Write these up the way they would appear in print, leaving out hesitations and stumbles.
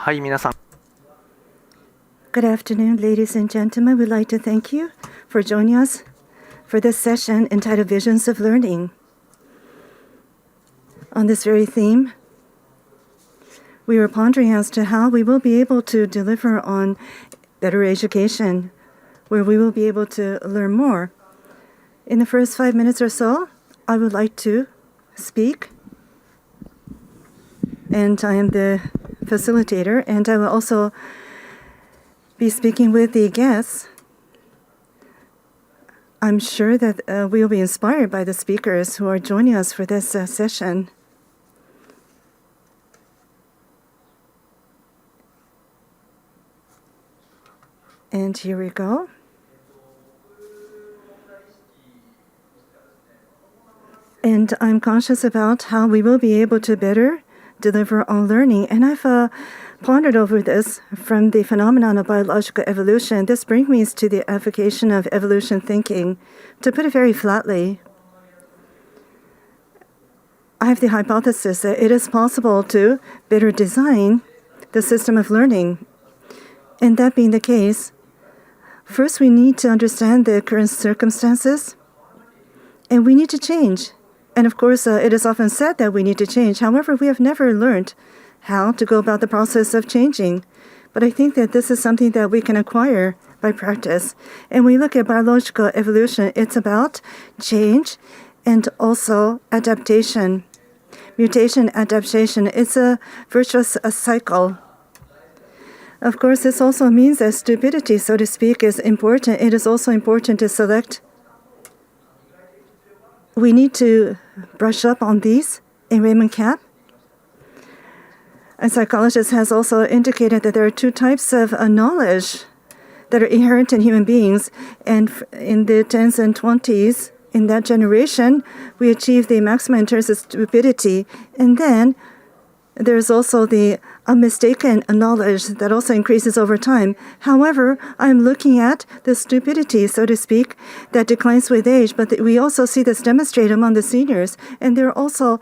はい皆さん Good afternoon, ladies and gentlemen. We'd like to thank you for joining us for this session entitled Visions of Learning. On this very theme, we were pondering as to how we will be able to deliver on better education, where we will be able to learn more. In the first 5 minutes or so, I would like to speak, and I am the facilitator, and I will also be speaking with the guests. I'm sure that we will be inspired by the speakers who are joining us for this session. And here we go. And I'm conscious about how we will be able to better deliver on learning. And I've pondered over this from the phenomenon of biological evolution. This brings me to the application of evolution thinking. To put it very flatly, I have the hypothesis that it is possible to better design the system of learning. And that being the case, first we need to understand the current circumstances, and we need to change. And of course, it is often said that we need to change. However, we have never learned how to go about the process of changing. But I think that this is something that we can acquire by practice. And when we look at biological evolution, it's about change and also adaptation. Mutation, adaptation, it's a virtuous cycle. Of course, this also means that stupidity, so to speak, is important. It is also important to select. We need to brush up on these. In Raymond Capp, a psychologist, has also indicated that there are two types of knowledge that are inherent in human beings. And in the 10s and 20s, in that generation, we achieved the maximum in terms of stupidity. And then there's also the mistaken knowledge that also increases over time. However, I'm looking at the stupidity, so to speak, that declines with age. But we also see this demonstrated among the seniors. And there are also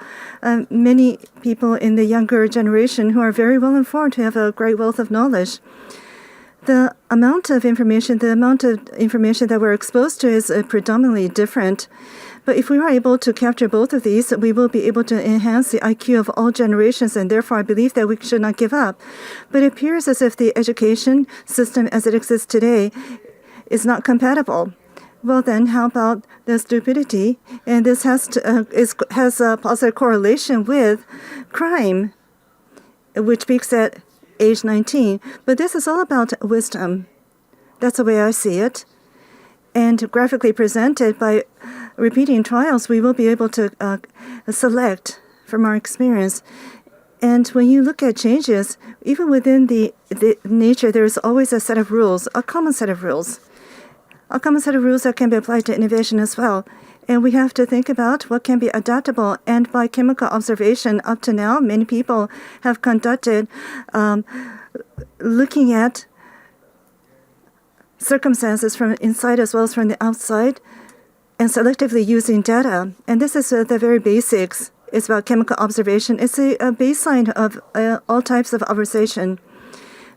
many people in the younger generation who are very well informed, who have a great wealth of knowledge. The amount of information that we're exposed to is predominantly different. But if we are able to capture both of these, we will be able to enhance the IQ of all generations, and therefore I believe that we should not give up. But it appears as if the education system as it exists today is not compatible. Well then, how about the stupidity? And this has a positive correlation with crime, which peaks at age 19. But this is all about wisdom. That's the way I see it. And graphically presented by repeating trials, we will be able to select from our experience. And when you look at changes, even within the nature, there's always a set of rules, a common set of rules. A common set of rules that can be applied to innovation as well. And we have to think about what can be adaptable. And by chemical observation, up to now, many people have conducted looking at circumstances from inside as well as from the outside, and selectively using data. And this is the very basics. It's about chemical observation. It's a baseline of all types of observation.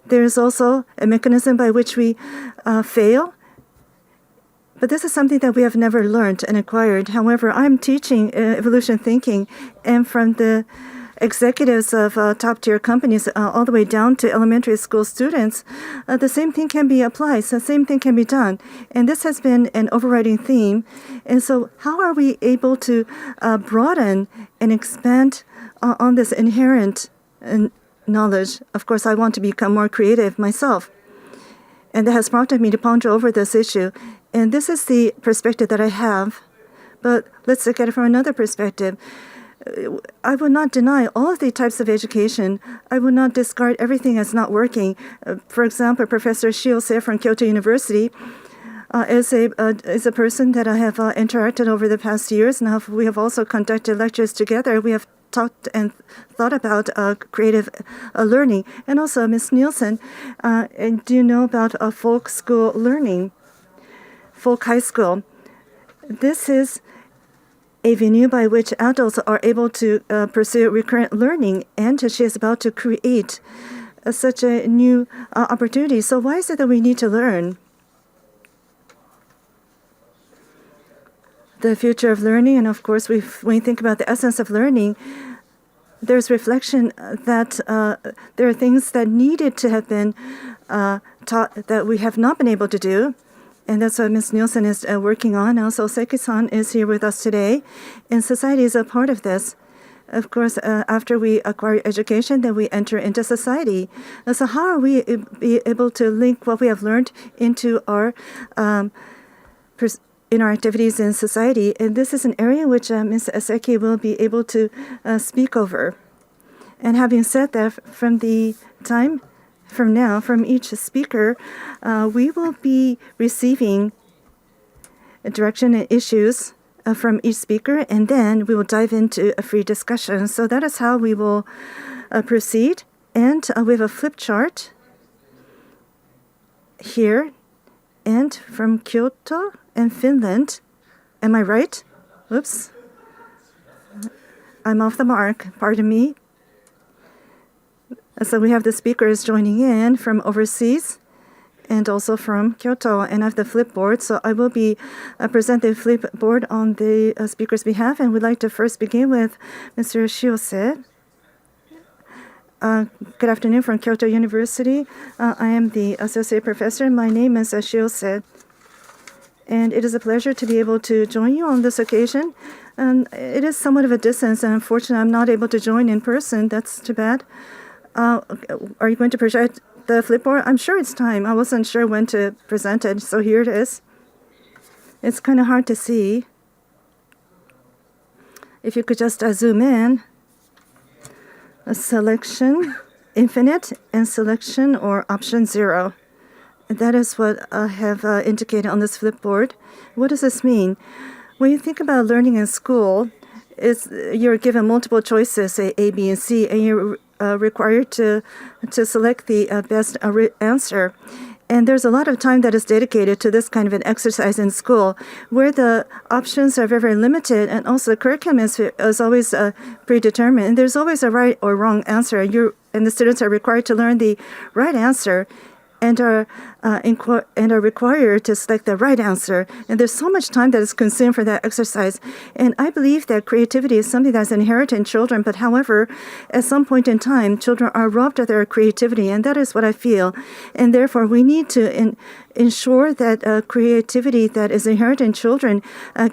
There's also a mechanism by which we fail. But this is something that we have never learned and acquired. However, I'm teaching evolution thinking, and from the executives of top-tier companies all the way down to elementary school students, the same thing can be applied, the same thing can be done. And this has been an overriding theme. And so how are we able to broaden and expand on this inherent knowledge? Of course, I want to become more creative myself. And that has prompted me to ponder over this issue. And this is the perspective that I have. But let's look at it from another perspective. I would not deny all of the types of education. I would not discard everything as not working. For example, Professor Shiose from Kyoto University is a person that I have interacted over the past years. Now we have also conducted lectures together. We have talked and thought about creative learning. And also Ms. Nielsen, and do you know about folk school learning, folk high school? This is a venue by which adults are able to pursue recurrent learning, and she is about to create such a new opportunity. So why is it that we need to learn? The future of learning, and of course, when we think about the essence of learning, there's reflection that there are things that needed to have been taught that we have not been able to do. And that's what Ms. Nielsen is working on. Also, Seki-san is here with us today. And society is a part of this. Of course, after we acquire education, then we enter into society. So how are we able to link what we have learned into our in our activities in society? And this is an area which Ms. Seki will be able to speak over. And having said that, from the time from now, from each speaker, we will be receiving direction and issues from each speaker, and then we will dive into a free discussion. So that is how we will proceed. And we have a flip chart here. And from Kyoto and Finland, am I right? Oops. I'm off the mark, pardon me. So we have the speakers joining in from overseas and also from Kyoto, and I have the flipboard. So I will be presenting the flipboard on the speaker's behalf, and we'd like to first begin with Mr. Shiose. Good afternoon from Kyoto University. I am the associate professor. My name is Shiose, and it is a pleasure to be able to join you on this occasion. And it is somewhat of a distance, and unfortunately, I'm not able to join in person. That's too bad. Are you going to project the flipboard? I'm sure it's time. I wasn't sure when to present it, so here it is. It's kind of hard to see. If you could just zoom in. A selection, infinite, and selection or option 0. That is what I have indicated on this flipboard. What does this mean? When you think about learning in school, you're given multiple choices, say A, B, and C, and you're required to select the best answer. And there's a lot of time that is dedicated to this kind of an exercise in school, where the options are very, very limited, and also the curriculum is always predetermined. And there's always a right or wrong answer. And the students are required to learn the right answer and are required to select the right answer. And there's so much time that is consumed for that exercise. And I believe that creativity is something that's inherent in children. But however, at some point in time, children are robbed of their creativity. And that is what I feel. And therefore, we need to ensure that creativity that is inherent in children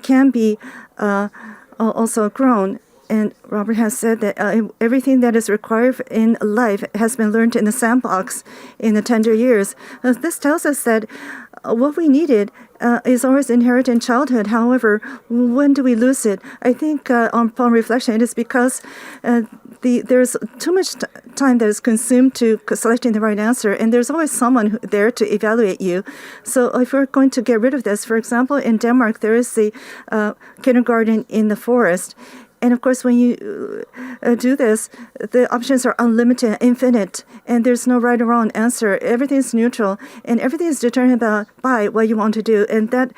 can be also grown. And Robert has said that everything that is required in life has been learned in the sandbox in the tender years. This tells us that what we needed is always inherent in childhood. However, when do we lose it? I think upon reflection, it is because there's too much time that is consumed to selecting the right answer, and there's always someone there to evaluate you. So if we're going to get rid of this, for example, in Denmark, there is the kindergarten in the forest. And of course, when you do this, the options are unlimited, infinite, and there's no right or wrong answer. Everything is neutral, and everything is determined by what you want to do, and that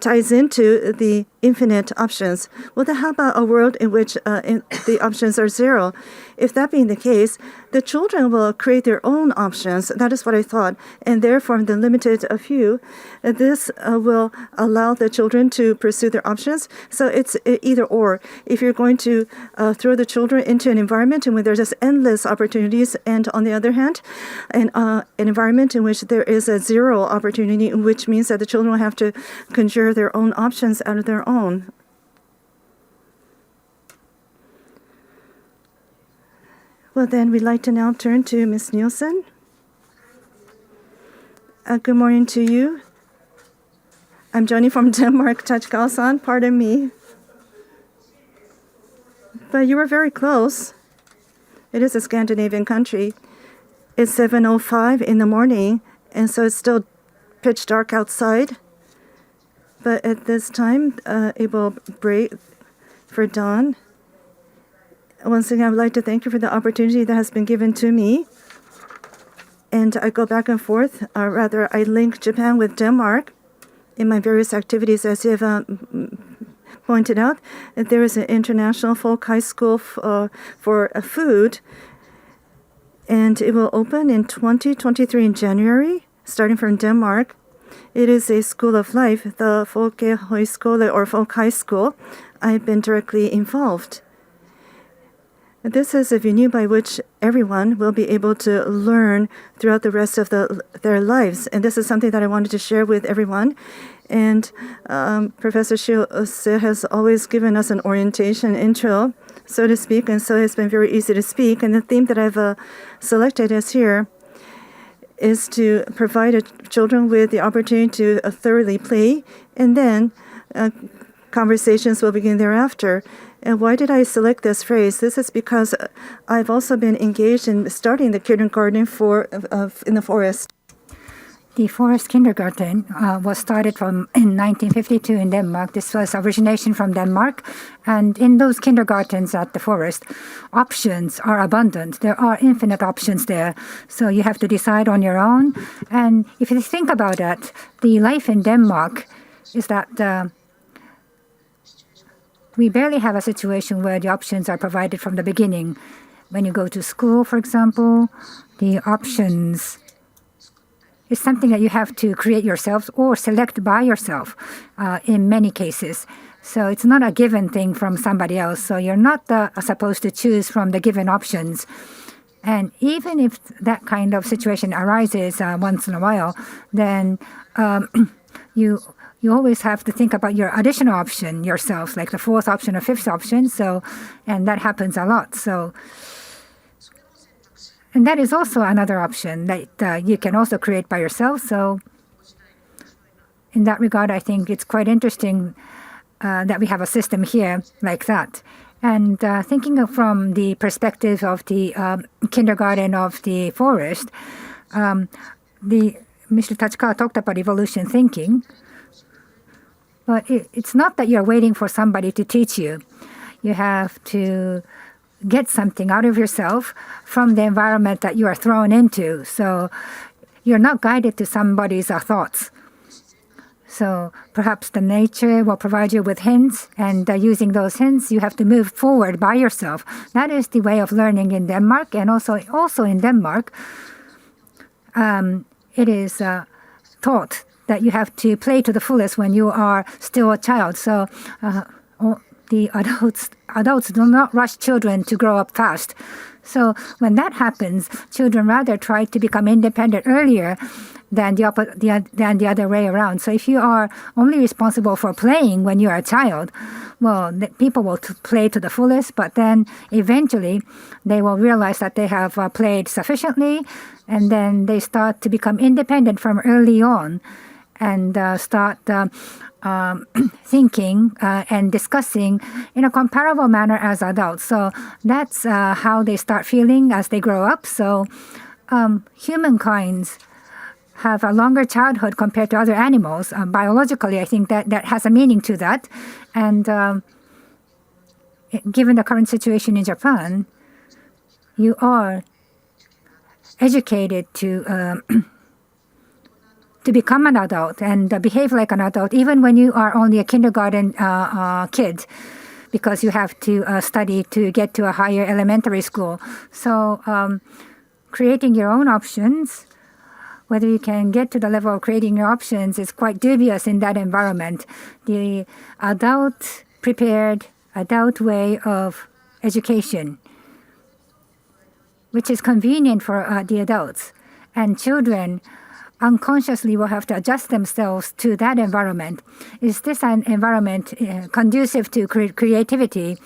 ties into the infinite options. Well, then how about a world in which the options are 0? If that being the case, the children will create their own options. That is what I thought. And therefore, the limited few, this will allow the children to pursue their options. So it's either or. If you're going to throw the children into an environment in which there's just endless opportunities, and on the other hand, an environment in which there is a 0 opportunity, which means that the children will have to conjure their own options out of their own. Well, then we'd like to now turn to Ms. Nielsen. Good morning to you. I'm Johnny from Denmark, Tachikawa-san, pardon me. But you were very close. It is a Scandinavian country. It's 7:05 in the morning, and so it's still pitch dark outside. But at this time, it will break for dawn. Once again, I would like to thank you for the opportunity that has been given to me. And I go back and forth, I link Japan with Denmark in my various activities, as you have pointed out. There is an international folk high school for food. and it will open in 2023 in January, starting from Denmark. It is a school of life, the Folkehøjskole or Folk High School. I've been directly involved. This is a venue by which everyone will be able to learn throughout the rest of their lives. And this is something that I wanted to share with everyone. And Professor Shiose has always given us an orientation intro, so to speak, and so it's been very easy to speak. And the theme that I've selected as here is to provide children with the opportunity to thoroughly play, and then conversations will begin thereafter. And why did I select this phrase? This is because I've also been engaged in starting the kindergarten in the forest. The forest kindergarten was started in 1952 in Denmark. This was origination from Denmark. And in those kindergartens at the forest, options are abundant. There are infinite options there. So you have to decide on your own. And if you think about it, the life in Denmark is that we barely have a situation where the options are provided from the beginning. When you go to school, for example, the options is something that you have to create yourselves or select by yourself in many cases. So it's not a given thing from somebody else. So you're not supposed to choose from the given options. And even if that kind of situation arises once in a while, then you always have to think about your additional option yourself, like the fourth option or fifth option. So, and that happens a lot. So. And that is also another option that you can also create by yourself. So in that regard, I think it's quite interesting that we have a system here like that. And thinking from the perspective of the kindergarten of the forest, Mr. Tachikawa talked about evolution thinking. But it's not that you're waiting for somebody to teach you. You have to get something out of yourself from the environment that you are thrown into. So you're not guided to somebody's thoughts. So perhaps the nature will provide you with hints, and using those hints, you have to move forward by yourself. That is the way of learning in Denmark, and also in Denmark, it is taught that you have to play to the fullest when you are still a child. So the adults do not rush children to grow up fast. So when that happens, children rather try to become independent earlier than the other way around. So if you are only responsible for playing when you are a child, well, people will play to the fullest, but then eventually they will realize that they have played sufficiently, and then they start to become independent from early on and start thinking and discussing in a comparable manner as adults. So that's how they start feeling as they grow up. So humankind have a longer childhood compared to other animals. Biologically, I think that has a meaning to that. And given the current situation in Japan, you are educated to become an adult and behave like an adult, even when you are only a kindergarten kid, because you have to study to get to a higher elementary school. So creating your own options, whether you can get to the level of creating your options, is quite dubious in that environment. The adult-prepared, adult way of education, which is convenient for the adults, and children unconsciously will have to adjust themselves to that environment. Is this an environment conducive to creativity?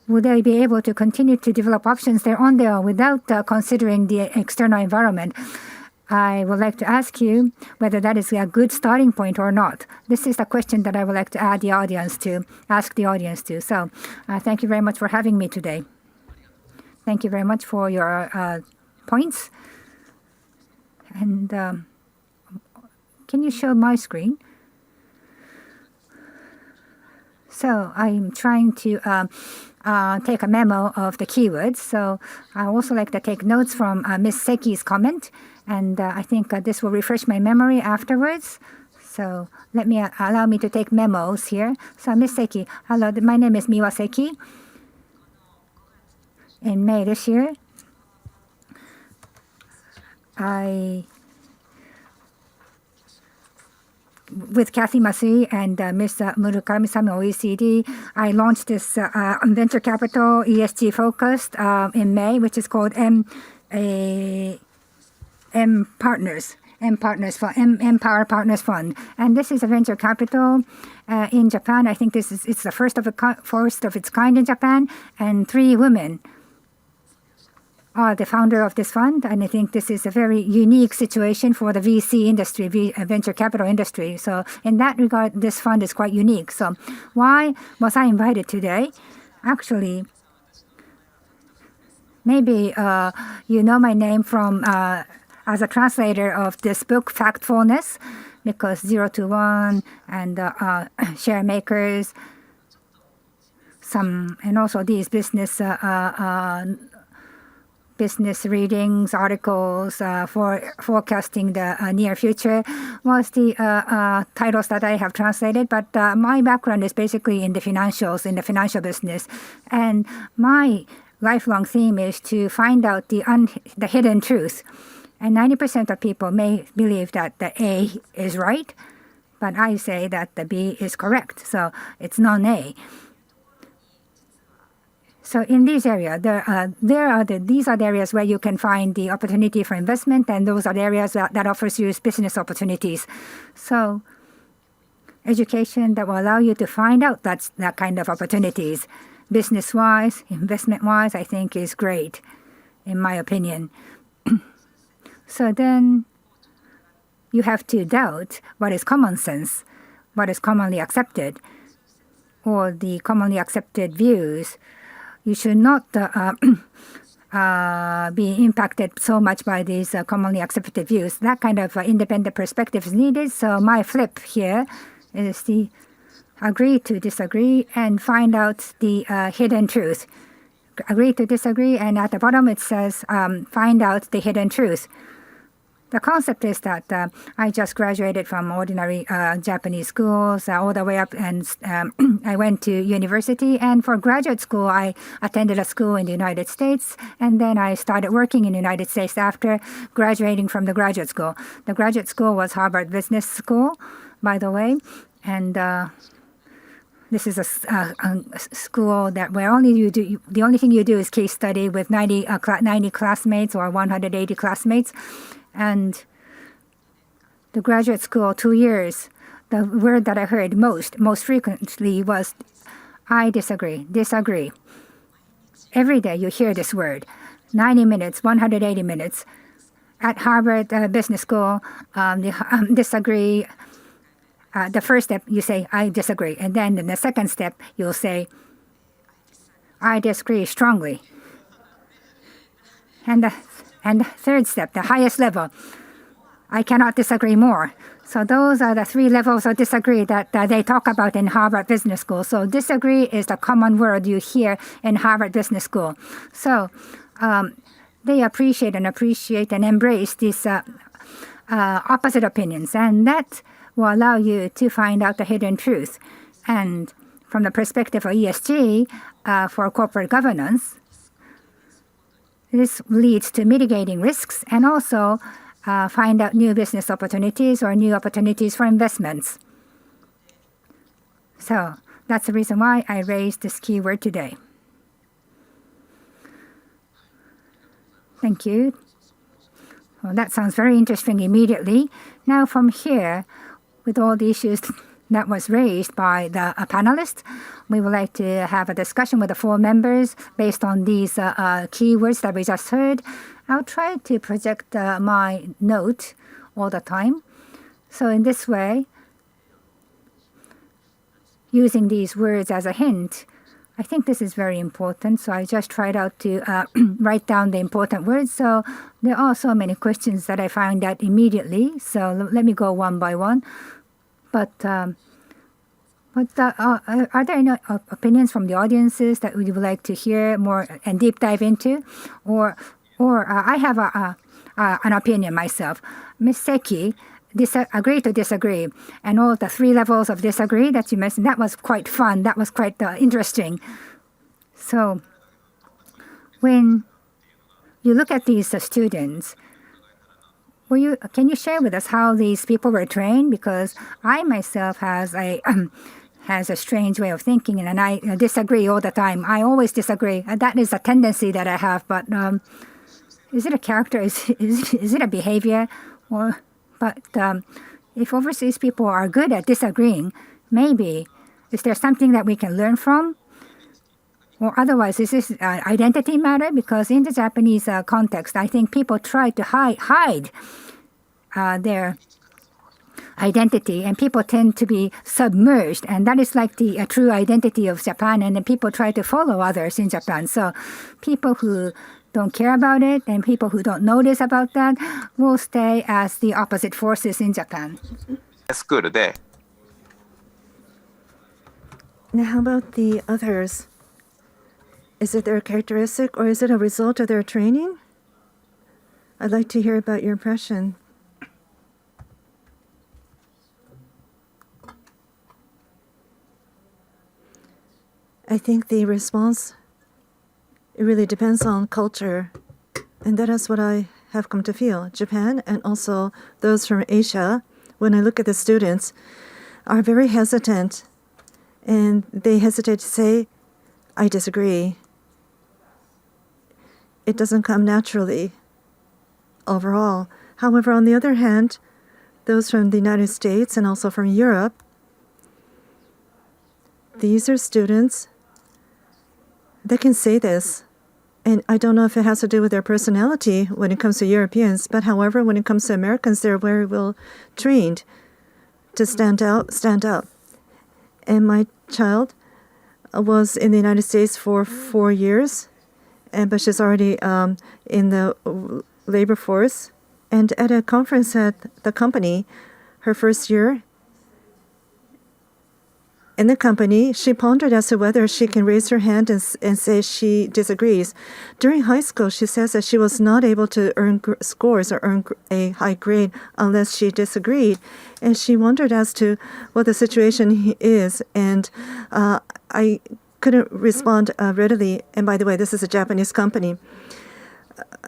Will they be able to continue to develop options there on their own without considering the external environment? I would like to ask you whether that is a good starting point or not. This is the question that I would like to ask the audience to. So thank you very much for having me today. Thank you very much for your points. And can you show my screen? So I'm trying to take a memo of the keywords. So I also like to take notes from Ms. Seki's comment. And I think this will refresh my memory afterwards. So allow me to take memos here. So Ms. Seki, hello, my name is Miwa Seki. In May this year, with Kathy Masui and Ms. Murakami-san OECD, I launched this venture capital ESG focused in May, which is called MPower Partners Fund, and this is a venture capital in Japan. I think it's the first of its kind in Japan, and 3 women are the founder of this fund, and I think this is a very unique situation for the VC industry, venture capital industry. So in that regard, this fund is quite unique. So why was I invited today? Actually, maybe you know my name from as a translator of this book, Factfulness, because 0 to 1 and share makers, and also these business readings, articles for forecasting the near future was the titles that I have translated. But my background is basically in the financials, in the financial business. And my lifelong theme is to find out the hidden truth. And 90% of people may believe that the A is right, but I say that the B is correct. So it's non-A. So in these areas, these are the areas where you can find the opportunity for investment, and those are the areas that offers you business opportunities. So education that will allow you to find out that kind of opportunities, business-wise, investment-wise, I think is great, in my opinion. So then you have to doubt what is common sense, what is commonly accepted, or the commonly accepted views. You should not be impacted so much by these commonly accepted views. That kind of independent perspective is needed. So my flip here is the agree to disagree and find out the hidden truth. Agree to disagree, and at the bottom it says find out the hidden truth. The concept is that I just graduated from ordinary Japanese schools all the way up, and I went to university. And for graduate school, I attended a school in the United States, and then I started working in the United States after graduating from the graduate school. The graduate school was Harvard Business School, by the way, and this is a school that where the only thing you do is case study with 90 classmates or 180 classmates. And the graduate school, 2 years, the word that I heard most frequently was, I disagree. Every day you hear this word, 90 minutes, 180 minutes. At Harvard Business School, disagree. The first step, you say, I disagree. And then in the second step, you'll say, I disagree strongly. And the third step, the highest level, I cannot disagree more. So those are the 3 levels of disagree that they talk about in Harvard Business School. So disagree is the common word you hear in Harvard Business School. So they appreciate and embrace these opposite opinions, and that will allow you to find out the hidden truth. And from the perspective of ESG, for corporate governance, this leads to mitigating risks and also find out new business opportunities or new opportunities for investments. So that's the reason why I raised this keyword today. Thank you. Well, that sounds very interesting immediately. Now from here, with all the issues that was raised by the panelists, we would like to have a discussion with the 4 members based on these keywords that we just heard. I'll try to project my note all the time. So in this way, using these words as a hint, I think this is very important. So I just tried out to write down the important words. So there are so many questions that I found out immediately. So let me go one by one. But are there any opinions from the audiences that we would like to hear more and deep dive into? Or I have an opinion myself. Ms. Seki, agree to disagree, and all the 3 levels of disagree that you mentioned, that was quite fun. That was quite interesting. So When you look at these students, can you share with us how these people were trained? Because I myself has a strange way of thinking, and I disagree all the time. I always disagree. That is a tendency that I have. But is it a character? Is it a behavior? If overseas people are good at disagreeing, maybe is there something that we can learn from? Or otherwise, is this identity matter? Because in the Japanese context, I think people try to hide their identity, and people tend to be submerged, and that is like the true identity of Japan, and then people try to follow others in Japan. So people who don't care about it and people who don't notice about that will stay as the opposite forces in Japan. Now, how about the others? Is it their characteristic or is it a result of their training? I'd like to hear about your impression. I think the response, it really depends on culture. And that is what I have come to feel. Japan and also those from Asia, when I look at the students, are very hesitant. And they hesitate to say, I disagree. It doesn't come naturally overall. However, on the other hand, those from the United States and also from Europe, these are students that can say this. And I don't know if it has to do with their personality when it comes to Europeans, but however, when it comes to Americans, they're very well trained to stand out. And my child was in the United States for 4 years, but she's already in the labor force. And at a conference at the company, her first year in the company, she pondered as to whether she can raise her hand and say she disagrees. During high school, she says that she was not able to earn scores or earn a high grade unless she disagreed. And she wondered as to what the situation is. And I couldn't respond readily. And by the way, this is a Japanese company.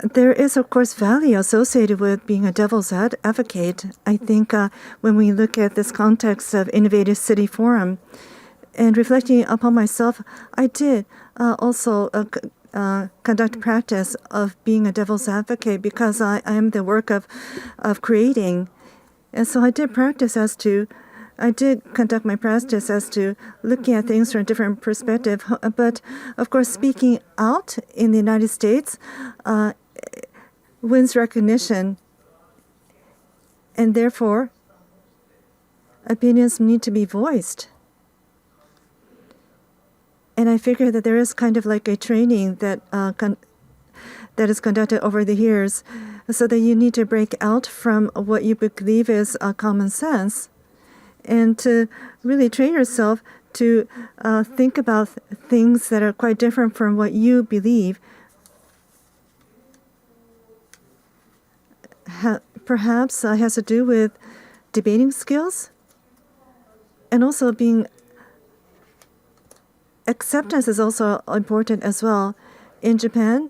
There is, of course, value associated with being a devil's advocate. I think when we look at this context of Innovative City Forum and reflecting upon myself, I did also conduct practice of being a devil's advocate because I am the work of creating. And so I did conduct my practice as to looking at things from a different perspective. But, of course, speaking out in the United States wins recognition. And therefore, opinions need to be voiced. And I figure that there is kind of like a training that is conducted over the years so that you need to break out from what you believe is common sense and to really train yourself to think about things that are quite different from what you believe. Perhaps has to do with debating skills and also being acceptance is also important as well. In Japan,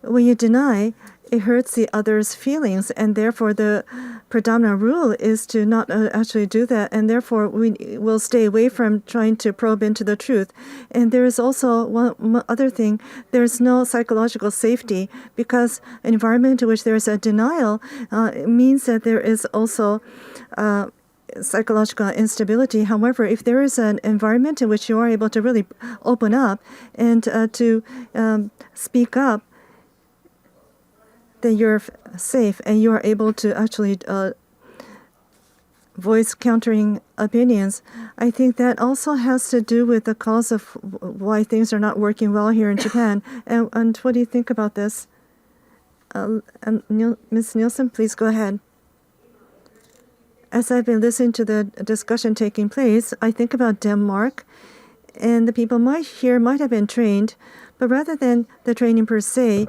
when you deny, it hurts the other's feelings, and therefore the predominant rule is to not actually do that, and therefore we will stay away from trying to probe into the truth. And there is also one other thing. There is no psychological safety because an environment in which there is a denial means that there is also psychological instability. However, if there is an environment in which you are able to really open up and to speak up, then you're safe and you are able to actually voice countering opinions. I think that also has to do with the cause of why things are not working well here in Japan. And what do you think about this? Ms. Nielsen, please go ahead. As I've been listening to the discussion taking place, I think about Denmark, and the people might have been trained, but rather than the training per se,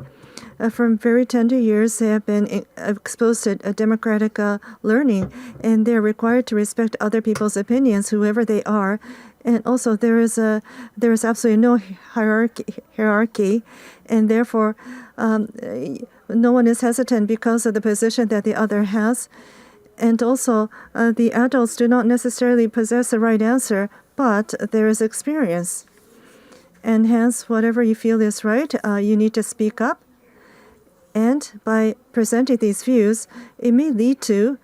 from very tender years, they have been exposed to a democratic learning, and they're required to respect other people's opinions, whoever they are, And also there is absolutely no hierarchy, and therefore no one is hesitant because of the position that the other has. And also the adults do not necessarily possess the right answer, but there is experience. And hence, whatever you feel is right, you need to speak up. And by presenting these views, it may lead to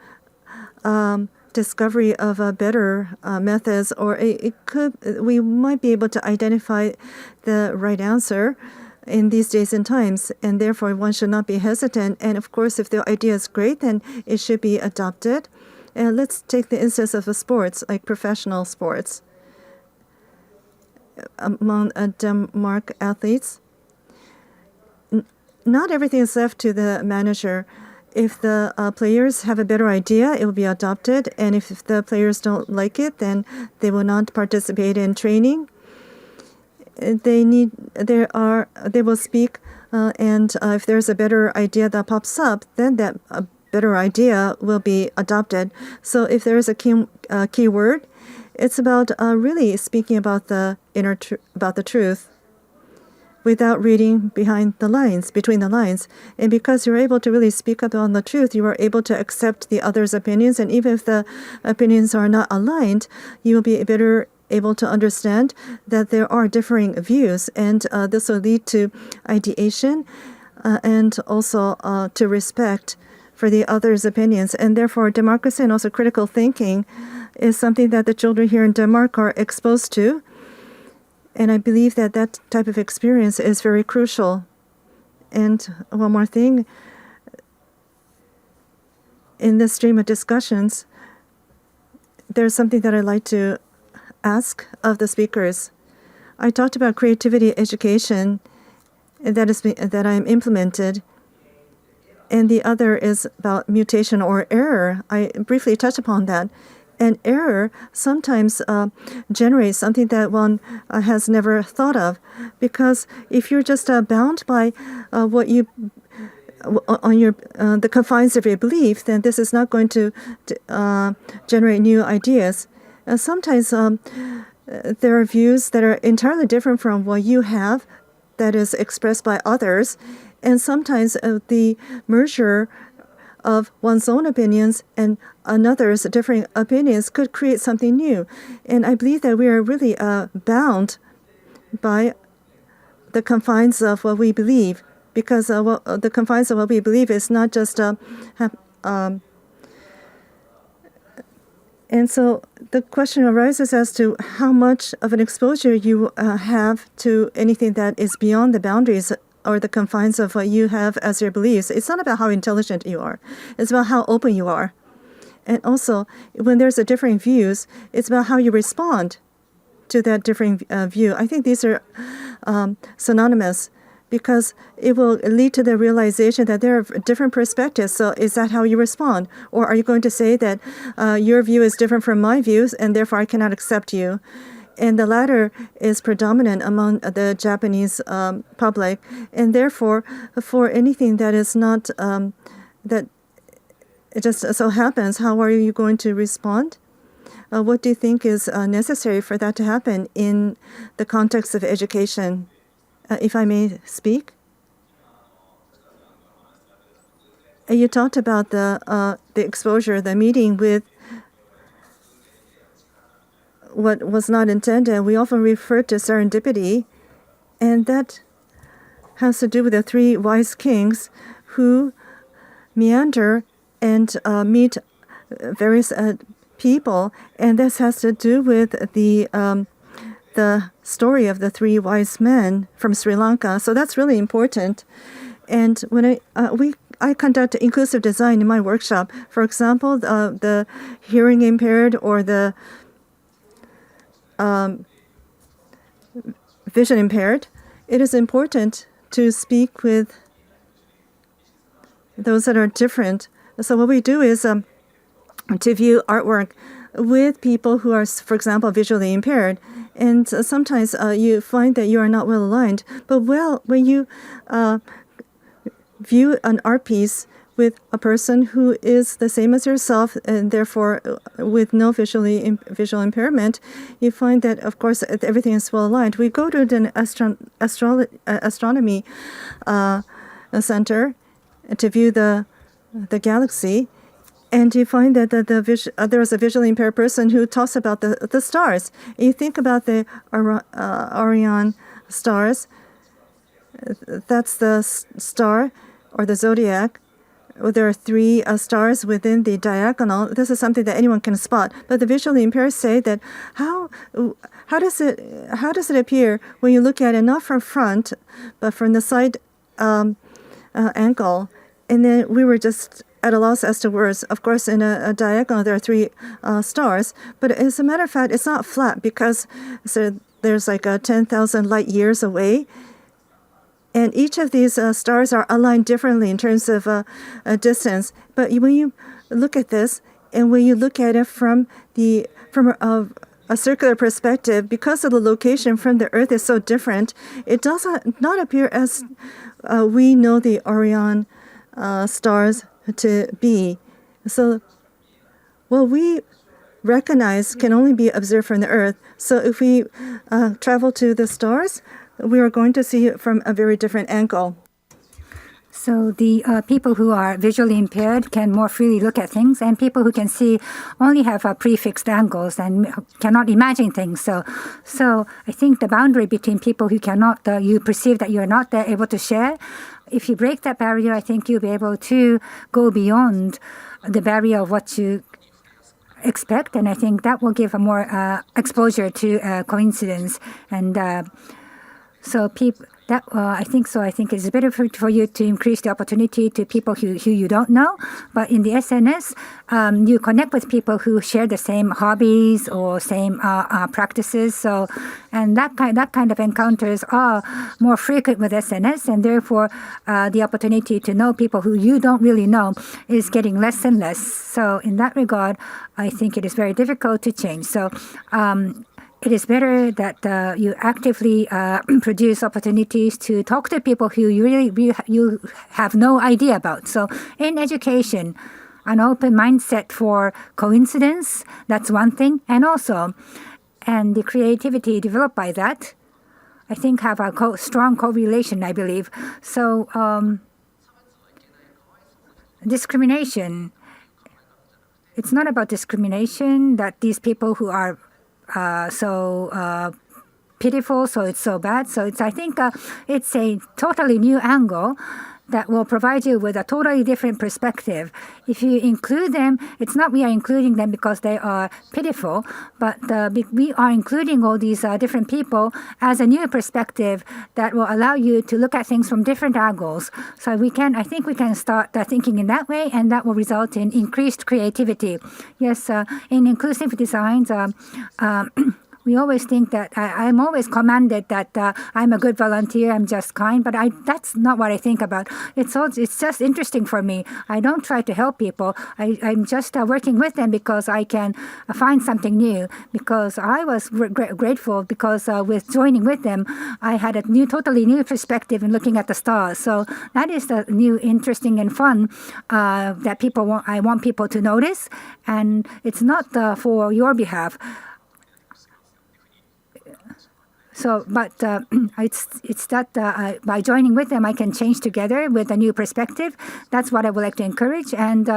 discovery of better methods, or we might be able to identify the right answer in these days and times, and therefore one should not be hesitant. And of course, if the idea is great, then it should be adopted. And let's take the instance of sports, like professional sports. Among Denmark athletes, not everything is left to the manager. If the players have a better idea, it will be adopted. And if the players don't like it, then they will not participate in training. They will speak, and if there's a better idea that pops up, then that better idea will be adopted. So if there is a key word, it's about really speaking about the about the truth, without reading between the lines. And because you're able to really speak up on the truth, you are able to accept the other's opinions. And even if the opinions are not aligned, you will be better able to understand that there are differing views. And this will lead to ideation and also to respect for the other's opinions. And therefore, democracy and also critical thinking is something that the children here in Denmark are exposed to. And I believe that that type of experience is very crucial. And one more thing, in this stream of discussions, there's something that I'd like to ask of the speakers. I talked about creativity education that I'm implemented, and the other is about mutation or error. I briefly touched upon that. And error sometimes generates something that one has never thought of, because if you're just bound by what you on your the confines of your belief, then this is not going to generate new ideas. Sometimes there are views that are entirely different from what you have, that is expressed by others, and sometimes the merger of one's own opinions and another's different opinions could create something new. And I believe that we are really bound by the confines of what we believe, because the confines of what we believe is not just and so the question arises as to how much of an exposure you have to anything that is beyond the boundaries or the confines of what you have as your beliefs. It's not about how intelligent you are. It's about how open you are. And also, when there's a differing views, it's about how you respond to that differing view. I think these are synonymous, because it will lead to the realization that there are different perspectives. So is that how you respond? Or are you going to say that your view is different from my views, and therefore I cannot accept you? And the latter is predominant among the Japanese public. And therefore, for anything that is not, that it just so happens, how are you going to respond? What do you think is necessary for that to happen in the context of education? If I may speak. You talked about the exposure, the meeting with what was not intended. We often refer to serendipity, and that has to do with the three wise kings who meander and meet various people, and this has to do with the story of the three wise men from Sri Lanka. So that's really important. And when I conduct inclusive design in my workshop, for example, the hearing impaired or the vision impaired, it is important to speak with those that are different. So what we do is to view artwork with people who are, for example, visually impaired. And sometimes you find that you are not well aligned. But when you view an art piece with a person who is the same as yourself and therefore with no visual impairment, you find that, of course, everything is well aligned. We go to an astronomy center to view the galaxy, and you find that there is a visually impaired person who talks about the stars. You think about the Orion stars. That's the star or the zodiac. There are 3 stars within the diagonal. This is something that anyone can spot. But the visually impaired say that how does it appear when you look at it not from front, but from the side angle? And then we were just at a loss as to words. Of course, in a diagonal there are 3 stars, but as a matter of fact, it's not flat because there's like 10,000 light years away. And each of these stars are aligned differently in terms of distance. But when you look at this, and when you look at it from a circular perspective, because of the location from the Earth is so different, it does not appear as we know the Orion stars to be. So what we recognize can only be observed from the Earth. So if we travel to the stars, we are going to see it from a very different angle. So the people who are visually impaired can more freely look at things, and people who can see only have prefixed angles and cannot imagine things. So I think the boundary between people who cannot, you perceive that you're not able to share, if you break that barrier, I think you'll be able to go beyond the barrier of what you expect, and I think that will give a more exposure to coincidence. And so people, I think it's better for you to increase the opportunity to people who you don't know. But in the SNS, you connect with people who share the same hobbies or same practices. So, and that kind of encounters are more frequent with SNS, and therefore the opportunity to know people who you don't really know is getting less and less. So, in that regard, I think it is very difficult to change. So. It is better that you actively produce opportunities to talk to people who you have no idea about. So in education, an open mindset for coincidence, that's one thing. And the creativity developed by that, I think have a strong correlation, I believe. So discrimination, it's not about discrimination that these people who are so pitiful, so it's so bad. So I think it's a totally new angle that will provide you with a totally different perspective. If you include them, it's not we are including them because they are pitiful, but we are including all these different people as a new perspective that will allow you to look at things from different angles. So I think we can start thinking in that way, and that will result in increased creativity. Yes, in inclusive designs, we always think that I'm always commanded that I'm a good volunteer, I'm just kind, but that's not what I think about. It's just interesting for me. I don't try to help people. I'm just working with them because I can find something new. Because I was grateful because with joining with them, I had a totally new perspective in looking at the stars. So that is the new, interesting, and fun that I want people to notice, and it's not for your behalf. So, but it's that by joining with them, I can change together with a new perspective. That's what I would like to encourage, and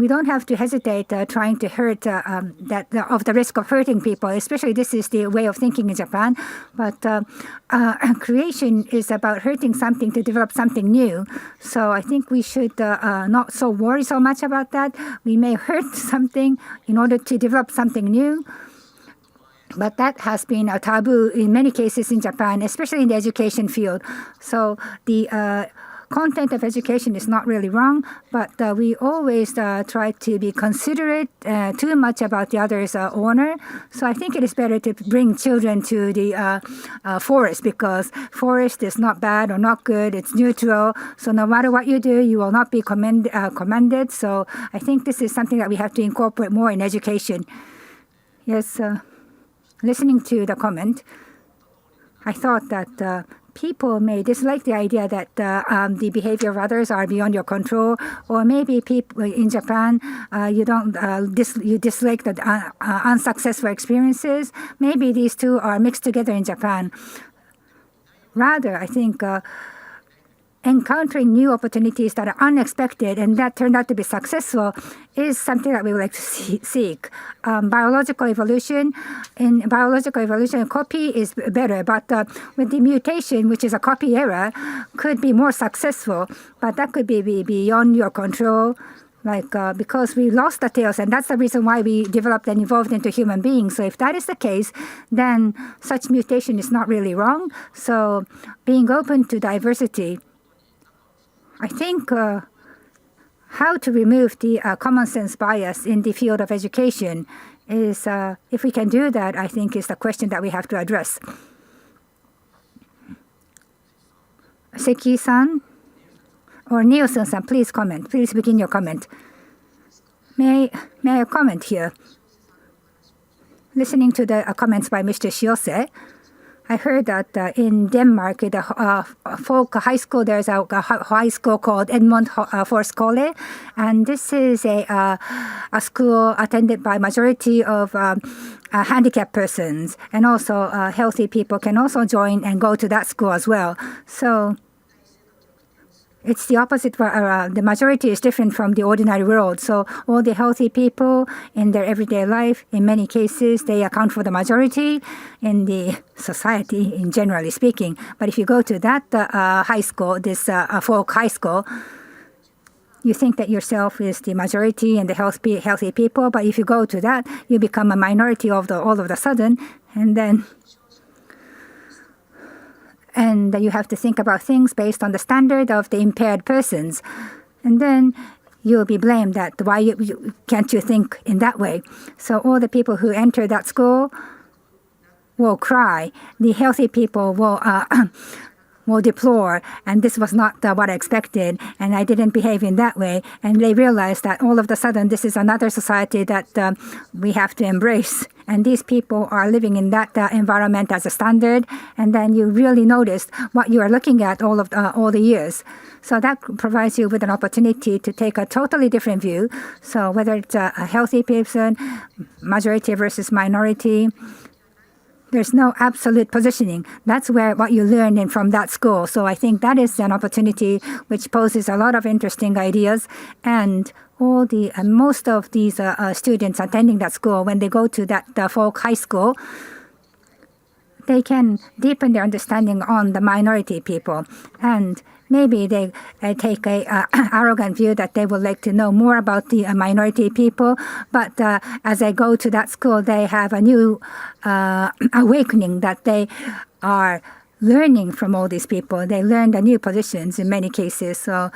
we don't have to hesitate trying to hurt of the risk of hurting people. Especially, this is the way of thinking in Japan. But creation is about hurting something to develop something new. So I think we should not so worry so much about that. We may hurt something in order to develop something new. But that has been a taboo in many cases in Japan, especially in the education field. So the content of education is not really wrong, but we always try to be considerate too much about the other's owner. So I think it is better to bring children to the forest, because forest is not bad or not good. It's neutral. So no matter what you do, you will not be commended. So I think this is something that we have to incorporate more in education. Yes. Listening to the comment, I thought that people may dislike the idea that the behavior of others are beyond your control, or maybe people in Japan, you dislike the unsuccessful experiences. Maybe these two are mixed together in Japan. Rather, I think encountering new opportunities that are unexpected and that turned out to be successful is something that we would like to seek. Biological evolution, copy is better, but with the mutation, which is a copy error, could be more successful, but that could be beyond your control. Because we lost the tails, and that's the reason why we developed and evolved into human beings. So if that is the case, then such mutation is not really wrong. So being open to diversity, I think how to remove the common sense bias in the field of education is, if we can do that, I think is the question that we have to address. Seki-san or Nielsen-san, please comment. Please begin your comment. May I comment here? Listening to the comments by Mr. Shiose, I heard that in Denmark, at the folk high school, there's a high school called Edmund Forskole, and this is a school attended by majority of handicapped persons, and also healthy people can also join and go to that school as well. So it's the opposite. The majority is different from the ordinary world. So all the healthy people in their everyday life, in many cases, they account for the majority in the society, in generally speaking. But if you go to that high school, this folk high school, you think that yourself is the majority and the healthy people. But if you go to that, you become a minority all of a sudden, and you have to think about things based on the standard of the impaired persons. And then you'll be blamed that why can't you think in that way. So all the people who enter that school will cry. The healthy people will deplore, and this was not what I expected, and I didn't behave in that way. And they realize that all of a sudden this is another society that we have to embrace. And these people are living in that environment as a standard, and then you really notice what you are looking at all the years. So that provides you with an opportunity to take a totally different view. So whether it's a healthy person, majority versus minority, there's no absolute positioning. That's what you learn from that school. So I think that is an opportunity which poses a lot of interesting ideas. And most of these students attending that school, when they go to that folk high school, they can deepen their understanding on the minority people. And maybe they take a arrogant view that they would like to know more about the minority people. But as they go to that school, they have a new awakening that they are learning from all these people. They learn the new positions in many cases. So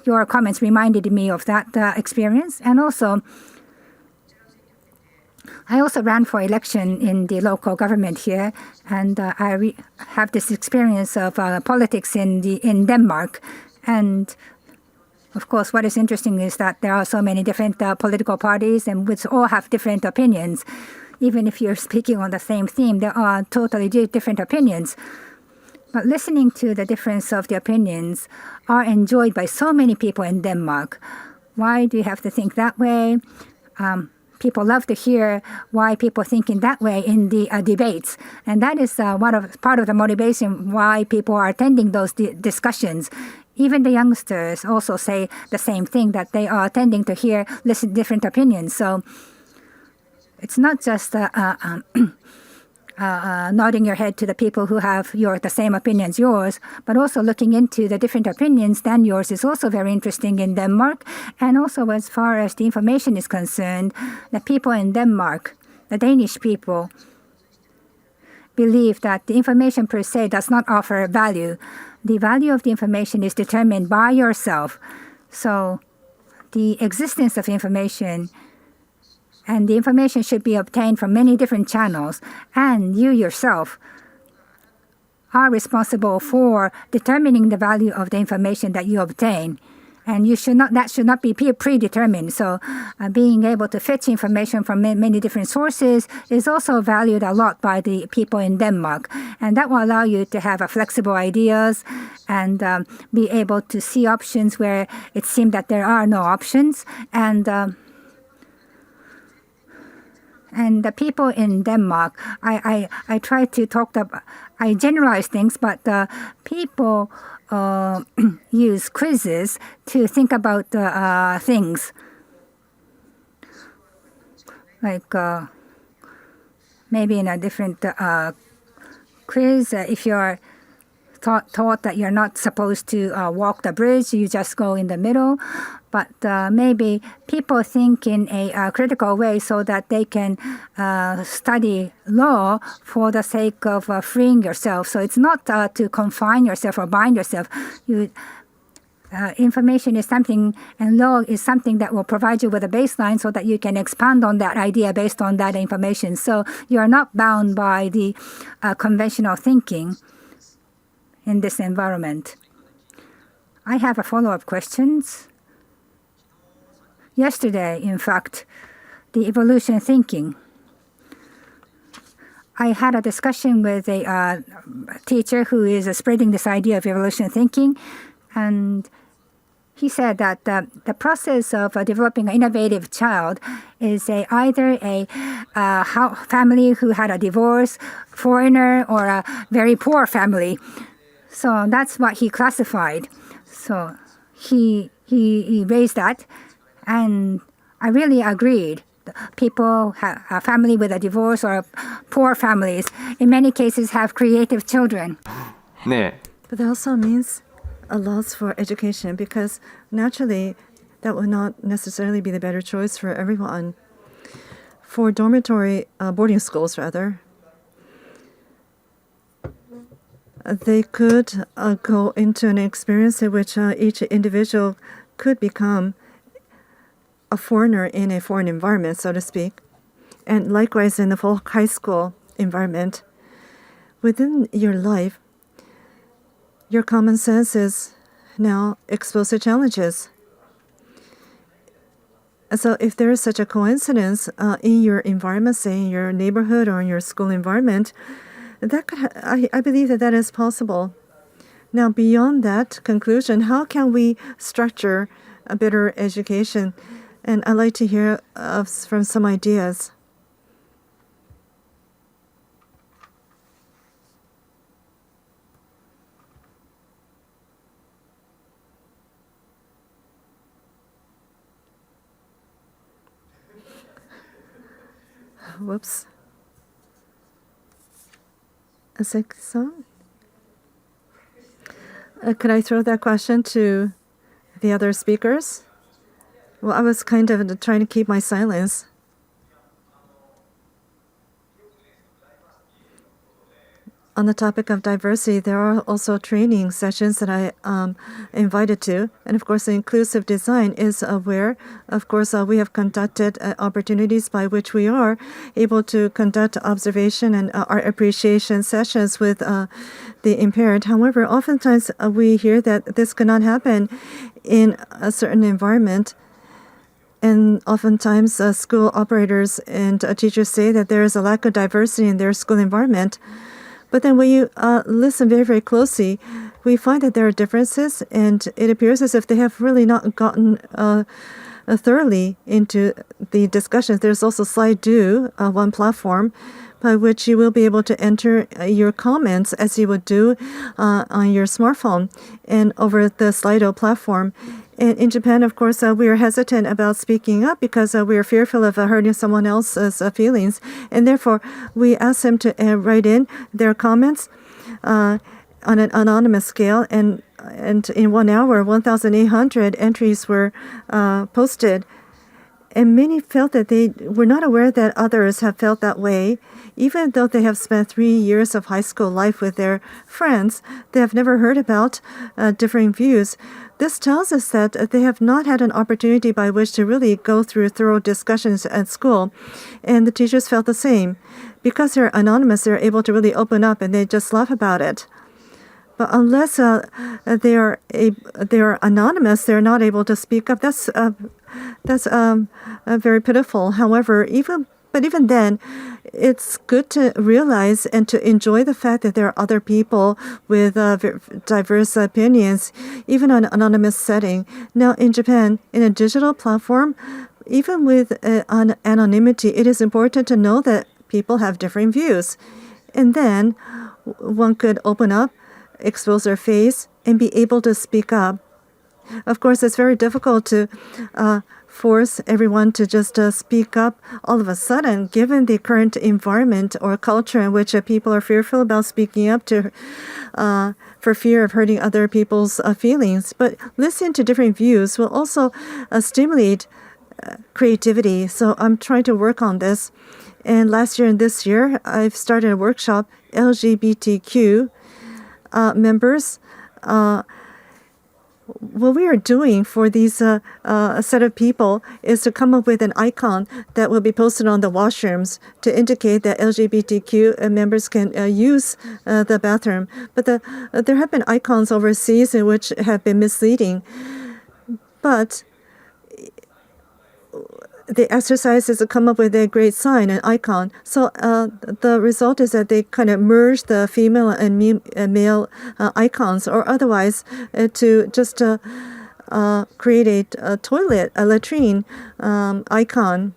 your comments reminded me of that experience. And also, I also ran for election in the local government here, and I have this experience of politics in Denmark. And of course, what is interesting is that there are so many different political parties, and which all have different opinions. Even if you're speaking on the same theme, there are totally different opinions. But listening to the difference of the opinions are enjoyed by so many people in Denmark. Why do you have to think that way? People love to hear why people think in that way in the debates. And that is part of the motivation why people are attending those discussions. Even the youngsters also say the same thing, that they are attending to listen to different opinions. So it's not just nodding your head to the people who have the same opinion as yours, but also looking into the different opinions than yours is also very interesting in Denmark. And also, as far as the information is concerned, the people in Denmark, the Danish people, believe that the information per se does not offer value. The value of the information is determined by yourself. So the existence of information, and the information should be obtained from many different channels, and you yourself are responsible for determining the value of the information that you obtain. And that should not be predetermined. So being able to fetch information from many different sources is also valued a lot by the people in Denmark. And that will allow you to have flexible ideas and be able to see options where it seemed that there are no options. And the people in Denmark, I try to I generalize things, but people use quizzes to think about things. Like maybe in a different quiz, if you're taught that you're not supposed to walk the bridge, you just go in the middle. But maybe people think in a critical way so that they can study law for the sake of freeing yourself. So it's not to confine yourself or bind yourself. Information is something, and law is something that will provide you with a baseline so that you can expand on that idea based on that information. So you are not bound by the conventional thinking in this environment. I have a follow-up questions. Yesterday, in fact, the evolution thinking. I had a discussion with a teacher who is spreading this idea of evolution thinking, and he said that the process of developing an innovative child is either a family who had a divorce, foreigner, or a very poor family. So that's what he classified. So he raised that. And I really agreed. People have a family with a divorce or poor families, in many cases, have creative children. 네. But that also means a loss for education, because naturally that would not necessarily be the better choice for everyone. For dormitory boarding schools, rather, they could go into an experience in which each individual could become a foreigner in a foreign environment, so to speak. And likewise in the full high school environment, within your life, your common sense is now exposed to challenges. And so if there is such a coincidence in your environment, say in your neighborhood or in your school environment, that could I believe that is possible. Now, beyond that conclusion, how can we structure a better education? And I'd like to hear from some ideas. Whoops. Seki-san? Could I throw that question to the other speakers? Well, I was kind of trying to keep my silence. On the topic of diversity, there are also training sessions that I invited to. And of course, the inclusive design is where, of course, we have conducted opportunities by which we are able to conduct observation and art appreciation sessions with the impaired. However, oftentimes we hear that this cannot happen in a certain environment. And oftentimes school operators and teachers say that there is a lack of diversity in their school environment. But then when you listen very, very closely, we find that there are differences, and it appears as if they have really not gotten thoroughly into the discussions. There's also Slido, one platform, by which you will be able to enter your comments as you would do on your smartphone and over the Slido platform. And in Japan, of course, we are hesitant about speaking up because we are fearful of hurting someone else's feelings. And therefore, we ask them to write in their comments on an anonymous scale. And in 1 hour, 1,800 entries were posted. And many felt that they were not aware that others have felt that way. Even though they have spent 3 years of high school life with their friends, they have never heard about differing views. This tells us that they have not had an opportunity by which to really go through thorough discussions at school. And the teachers felt the same. Because they're anonymous, they're able to really open up and they just laugh about it. But unless they are anonymous, they're not able to speak up. That's very pitiful. However, even then, it's good to realize and to enjoy the fact that there are other people with diverse opinions, even on an anonymous setting. Now, in Japan, in a digital platform, even with anonymity, it is important to know that people have different views. And then one could open up, expose their face, and be able to speak up. Of course, it's very difficult to force everyone to just speak up all of a sudden, given the current environment or culture in which people are fearful about speaking up for fear of hurting other people's feelings. But listening to different views will also stimulate creativity. So I'm trying to work on this. And last year and this year, I've started a workshop, LGBTQ members. What we are doing for these set of people is to come up with an icon that will be posted on the washrooms to indicate that LGBTQ members can use the bathroom. But there have been icons overseas in which have been misleading. But the exercise is to come up with a great sign, an icon. So the result is that they kind of merge the female and male icons, or otherwise to just create a toilet, a latrine icon.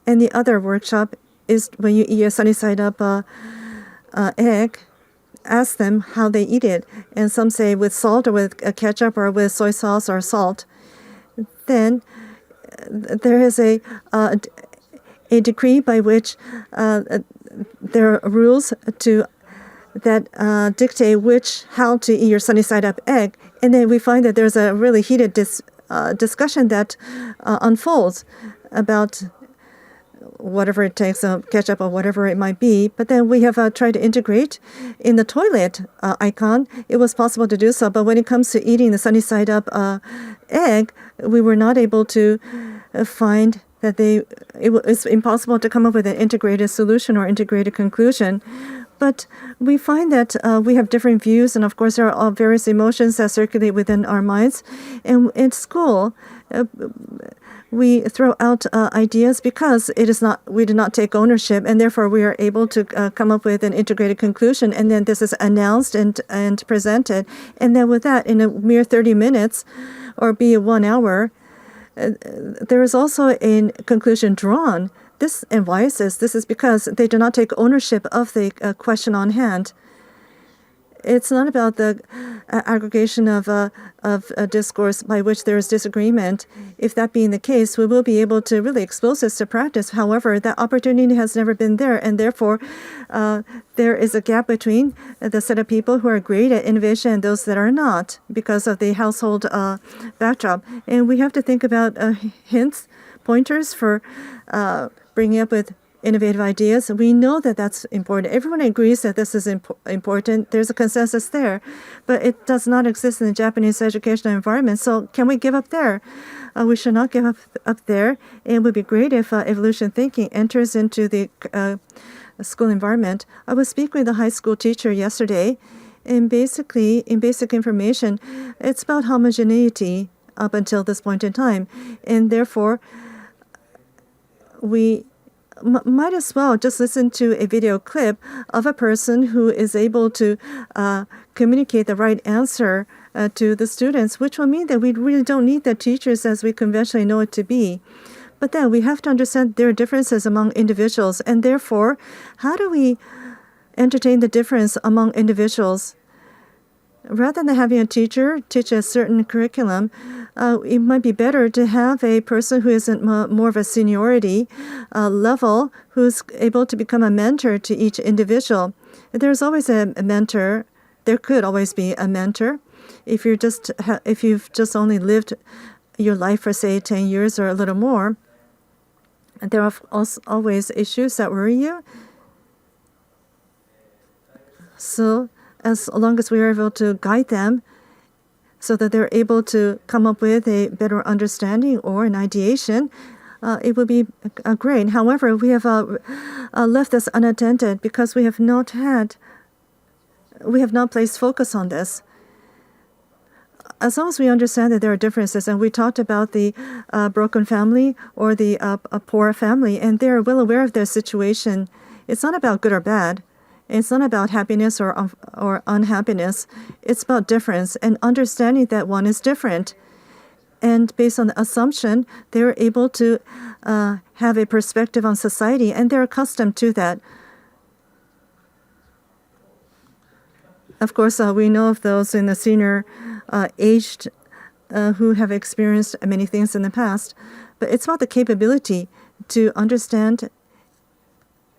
And the other workshop is when you eat a sunny side up egg, ask them how they eat it. And some say with salt or with ketchup or with soy sauce or salt. Then there is a decree by which there are rules that dictate how to eat your sunny side up egg, and then we find that there's a really heated discussion that unfolds about whatever it takes, ketchup or whatever it might be. But then we have tried to integrate in the toilet icon. It was possible to do so, but when it comes to eating the sunny side up egg, we were not able to find that it's impossible to come up with an integrated solution or integrated conclusion. But we find that we have different views, and of course there are various emotions that circulate within our minds. And in school, we throw out ideas because we do not take ownership, and therefore we are able to come up with an integrated conclusion. And then this is announced and presented. And then with that, in a mere 30 minutes, or be 1 hour, there is also a conclusion drawn. And why is this? This is because they do not take ownership of the question on hand. It's not about the aggregation of discourse by which there is disagreement. If that being the case, we will be able to really expose this to practice. However, that opportunity has never been there, and therefore there is a gap between the set of people who are great at innovation and those that are not because of the household backdrop. And we have to think about hints, pointers for bringing up with innovative ideas. We know that that's important. Everyone agrees that this is important. There's a consensus there, but it does not exist in the Japanese educational environment. So can we give up there? We should not give up there. It would be great if evolution thinking enters into the school environment. I was speaking with a high school teacher yesterday, and basically, in basic information, it's about homogeneity up until this point in time, and therefore we might as well just listen to a video clip of a person who is able to communicate the right answer to the students, which will mean that we really don't need the teachers as we conventionally know it to be. But then we have to understand there are differences among individuals, and therefore, how do we entertain the difference among individuals? Rather than having a teacher teach a certain curriculum, it might be better to have a person who isn't more of a seniority level, who's able to become a mentor to each individual. There's always a mentor. There could always be a mentor. If you've just only lived your life for, say, 10 years or a little more, there are always issues that worry you. So as long as we are able to guide them so that they're able to come up with a better understanding or an ideation, it would be great. However, we have left this unattended because we have not had we have not placed focus on this. As long as we understand that there are differences, and we talked about the broken family or the a poor family, and they're well aware of their situation. It's not about good or bad. It's not about happiness or unhappiness. It's about difference and understanding that one is different. And based on the assumption, they're able to have a perspective on society, and they're accustomed to that. Of course, we know of those in the senior aged who have experienced many things in the past, but it's about the capability to understand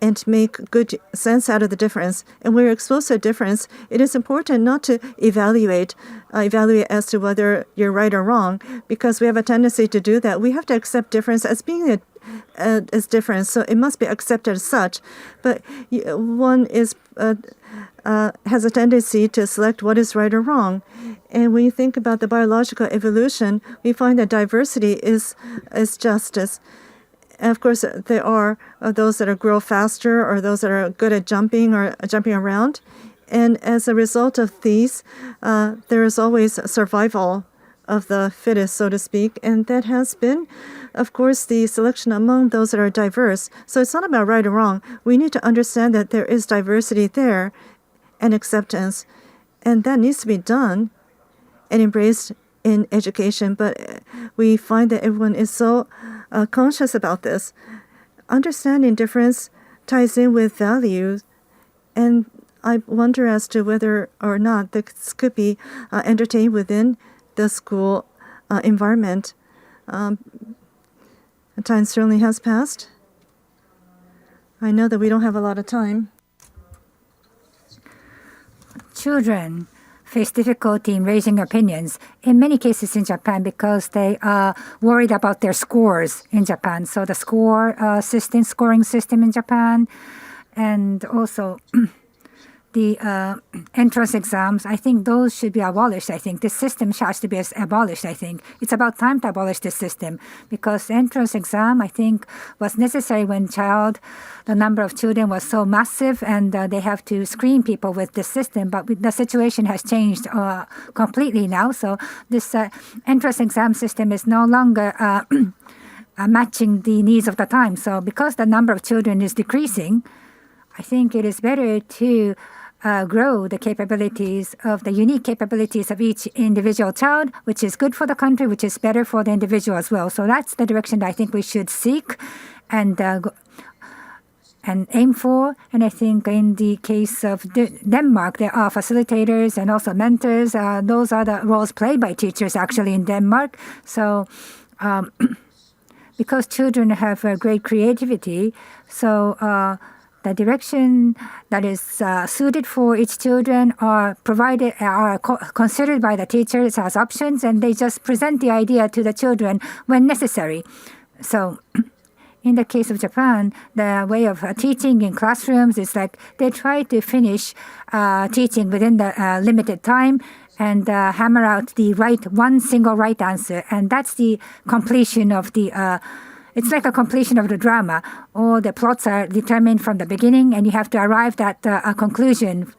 and make good sense out of the difference. And when you're exposed to a difference, it is important not to evaluate as to whether you're right or wrong, because we have a tendency to do that. We have to accept difference as being as difference, so it must be accepted as such. But one is has a tendency to select what is right or wrong. And when you think about the biological evolution, we find that diversity is justice. And of course, there are those that grow faster or those that are good at jumping or jumping around. And as a result of these, there is always survival of the fittest, so to speak. And that has been, of course, the selection among those that are diverse. So it's not about right or wrong. We need to understand that there is diversity there and acceptance. And that needs to be done and embraced in education. But we find that everyone is so conscious about this. Understanding difference ties in with values, and I wonder as to whether or not this could be entertained within the school environment. Time certainly has passed. I know that we don't have a lot of time. Children face difficulty in raising opinions in many cases in Japan because they are worried about their scores in Japan. So the scoring system in Japan, and also the entrance exams, I think those should be abolished. I think this system has to be abolished. I think it's about time to abolish this system, because the entrance exam, I think, was necessary when the number of children was so massive, and they have to screen people with this system. But the situation has changed completely now. So this entrance exam system is no longer matching the needs of the time. So because the number of children is decreasing, I think it is better to grow the capabilities of the unique capabilities of each individual child, which is good for the country, which is better for the individual as well. So that's the direction that I think we should seek and aim for. And I think in the case of Denmark, there are facilitators and also mentors. Those are the roles played by teachers actually in Denmark. So because children have great creativity, so the direction that is suited for each children are considered by the teachers as options, and they just present the idea to the children when necessary. So in the case of Japan, the way of teaching in classrooms is like they try to finish teaching within the limited time and hammer out the one single right answer. And that's the completion of the it's like a completion of the drama. All the plots are determined from the beginning, and you have to arrive at a conclusion.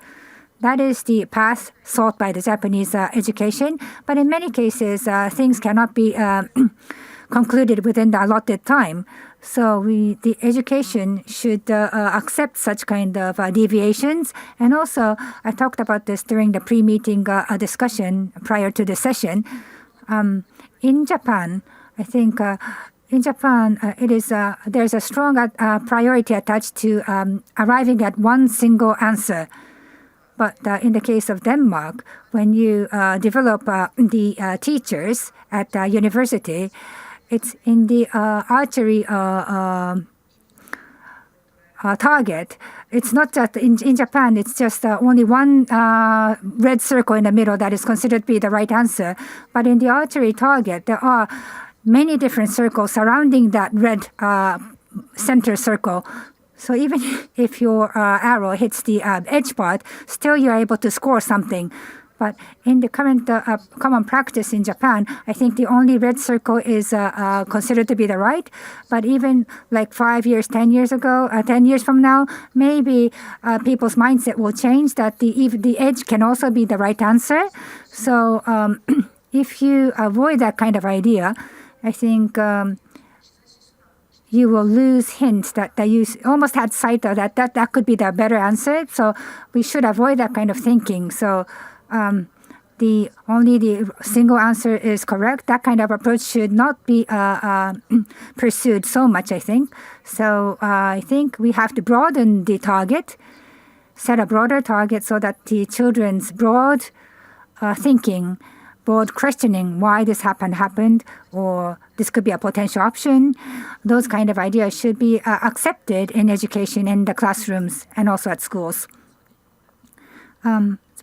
That is the path sought by the Japanese education. But in many cases, things cannot be concluded within the allotted time. So the education should accept such kind of deviations. And also, I talked about this during the pre-meeting discussion prior to the session. In Japan, I think in Japan, there's a strong priority attached to arriving at one single answer. But in the case of Denmark, when you develop the teachers at university, it's in the archery target. It's not just in Japan, it's just only one red circle in the middle that is considered to be the right answer. But in the archery target, there are many different circles surrounding that red center circle. So even if your arrow hits the edge part, still you're able to score something. But in the current common practice in Japan, I think the only red circle is considered to be the right. But even like 5 years, 10 years ago, 10 years from now, maybe people's mindset will change that the edge can also be the right answer. So if you avoid that kind of idea, I think you will lose hints that you almost had sight of that could be the better answer. So we should avoid that kind of thinking. So only the single answer is correct. That kind of approach should not be pursued so much, I think. So I think we have to broaden the target, set a broader target so that the children's broad thinking, broad questioning why this happened, or this could be a potential option. Those kind of ideas should be accepted in education, in the classrooms, and also at schools.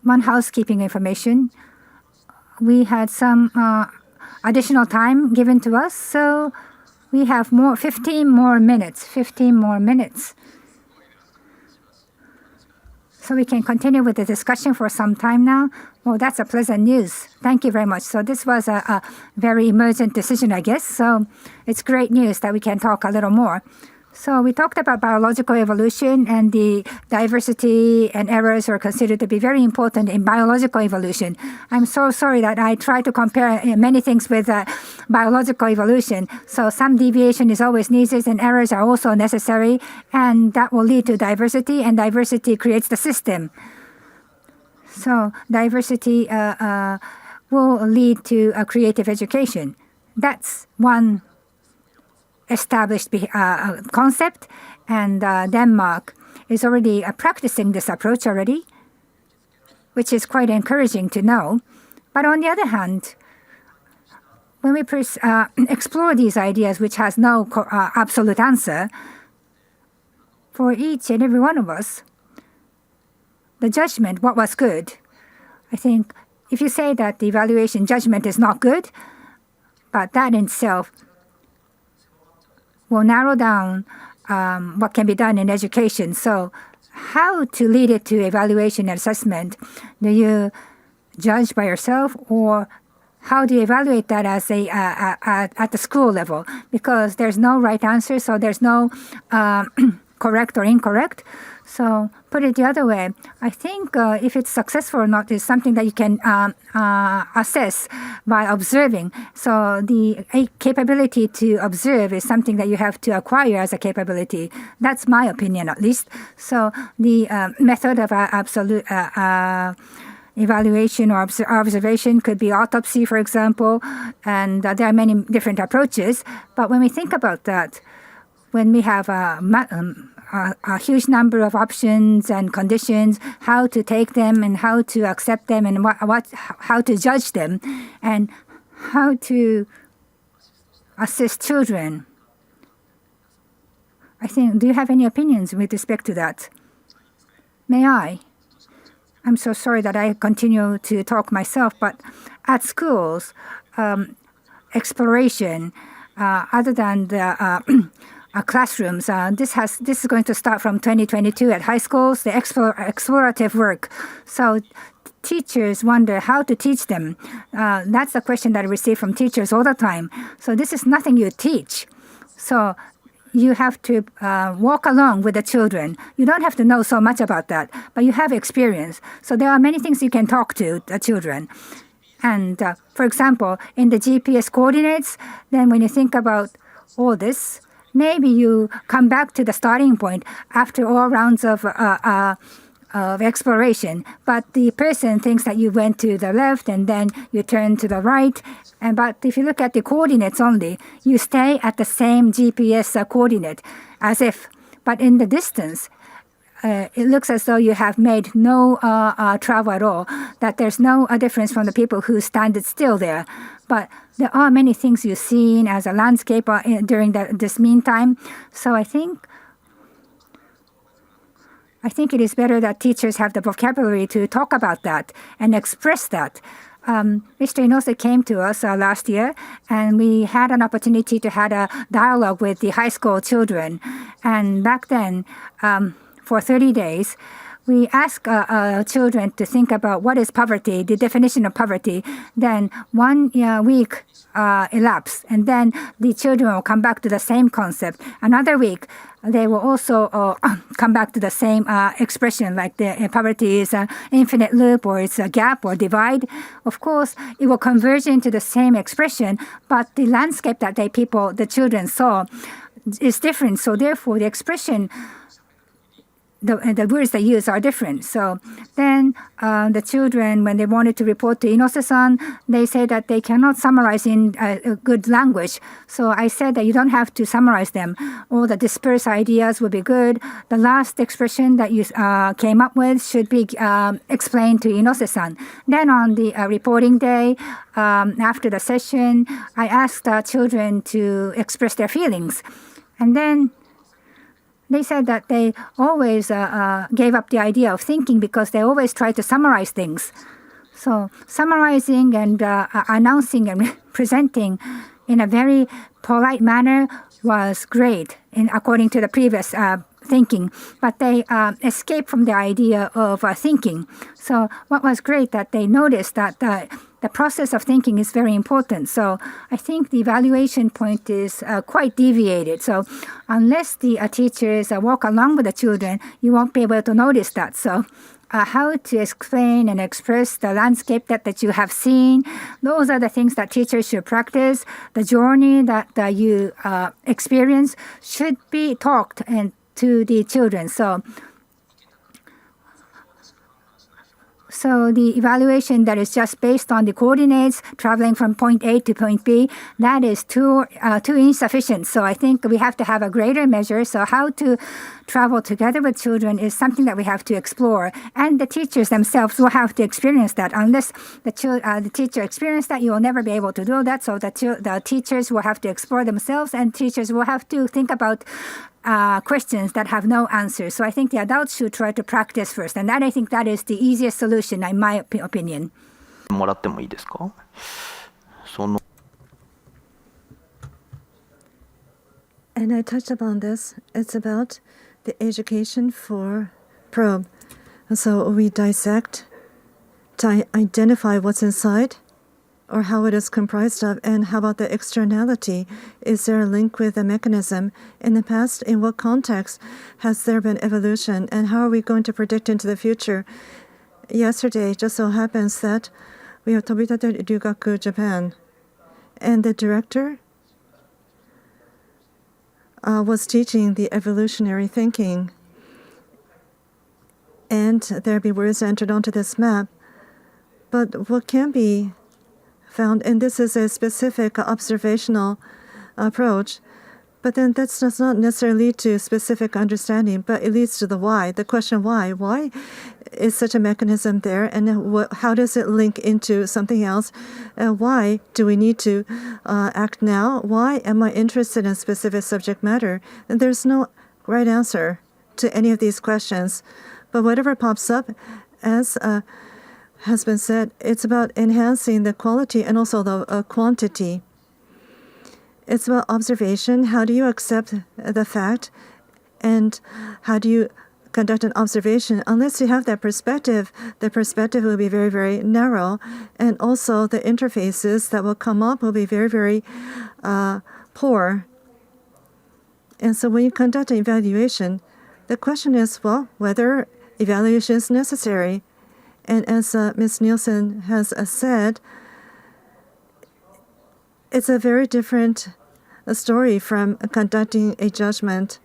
One housekeeping information. We had some additional time given to us, so we have 15 more minutes. So we can continue with the discussion for some time now. Well, that's a pleasant news. Thank you very much. So this was a very emergent decision, I guess. So it's great news that we can talk a little more. So we talked about biological evolution, and the diversity and errors are considered to be very important in biological evolution. I'm so sorry that I try to compare many things with biological evolution. So some deviation is always needed, and errors are also necessary, and that will lead to diversity, and diversity creates the system. So diversity will lead to a creative education. That's one established concept, and Denmark is already practicing this approach already, which is quite encouraging to know. But on the other hand, when we explore these ideas, which has no absolute answer, for each and every one of us, the judgment, what was good, I think if you say that the evaluation judgment is not good, but that in itself will narrow down what can be done in education. So how to lead it to evaluation and assessment? Do you judge by yourself, or how do you evaluate that as at the school level? Because there's no right answer, so there's no correct or incorrect. So put it the other way, I think if it's successful or not is something that you can assess by observing. So the capability to observe is something that you have to acquire as a capability. That's my opinion, at least. So the method of absolute evaluation or observation could be autopsy, for example, and there are many different approaches. But when we think about that, when we have a huge number of options and conditions, how to take them and how to accept them, and how to judge them, and how to assist children. I think, do you have any opinions with respect to that? May I? I'm so sorry that I continue to talk myself, but at schools, exploration, other than the classrooms. This is going to start from 2022 at high schools, the explorative work. So teachers wonder how to teach them. That's a question that I receive from teachers all the time. So this is nothing you teach. So you have to walk along with the children. You don't have to know so much about that, but you have experience. So there are many things you can talk to the children. And for example, in the GPS coordinates, then when you think about all this, maybe you come back to the starting point after all rounds of exploration. But the person thinks that you went to the left and then you turn to the right. But if you look at the coordinates only, you stay at the same GPS coordinate as if. But in the distance, it looks as though you have made no travel at all, that there's no difference from the people who stand still there. But there are many things you've seen as a landscape during this meantime. So I think it is better that teachers have the vocabulary to talk about that and express that. Mr. Inose came to us last year, and we had an opportunity to have a dialogue with the high school children. And back then, for 30 days, we ask children to think about what is poverty, the definition of poverty. Then 1 week elapsed, and then the children will come back to the same concept. Another week, they will also come back to the same expression, like the poverty is an infinite loop, or it's a gap or divide. Of course, it will converge into the same expression, but the landscape that the children saw is different. So therefore, the expression, the words they use are different. So then the children, when they wanted to report to Inose-san, they say that they cannot summarize in a good language. So I said that you don't have to summarize them. All the dispersed ideas will be good. The last expression that you came up with should be explained to Inose-san. Then on the reporting day, after the session, I asked the children to express their feelings. And then they said that they always gave up the idea of thinking because they always try to summarize things. So summarizing and announcing and presenting in a very polite manner was great, according to the previous thinking. But they escaped from the idea of thinking. So what was great that they noticed that the process of thinking is very important. So I think the evaluation point is quite deviated. So unless the teachers walk along with the children, you won't be able to notice that. So how to explain and express the landscape that you have seen, those are the things that teachers should practice. The journey that you experience should be talked and to the children. So the evaluation that is just based on the coordinates traveling from point A to point B, that is too insufficient. So I think we have to have a greater measure. So how to travel together with children is something that we have to explore. And the teachers themselves will have to experience that. Unless the teacher experiences that, you will never be able to do that. So the teachers will have to explore themselves, and teachers will have to think about questions that have no answers. So I think the adults should try to practice first. And I think that is the easiest solution, in my opinion. もらってもいいですか？その And I touched upon this. It's about the education for probe. So we dissect to identify what's inside or how it is comprised of, and how about the externality? Is there a link with the mechanism? In the past, in what context has there been evolution, and how are we going to predict into the future? Yesterday, just so happens that we have Tobitate Ryugaku Japan, and the director was teaching the evolutionary thinking. And there be words entered onto this map. But what can be found, and this is a specific observational approach, but then that does not necessarily lead to specific understanding, but it leads to the why. The question why. Why is such a mechanism there, and how does it link into something else? Why do we need to act now? Why am I interested in specific subject matter? And there's no right answer to any of these questions. But whatever pops up, as has been said, it's about enhancing the quality and also the quantity. It's about observation. How do you accept the fact? And how do you conduct an observation? Unless you have that perspective, the perspective will be very, very narrow. And also the interfaces that will come up will be very, very poor. And so when you conduct an evaluation, the question is, well, whether evaluation is necessary. And as Ms. Nielsen has said, it's a very different story from conducting a judgment.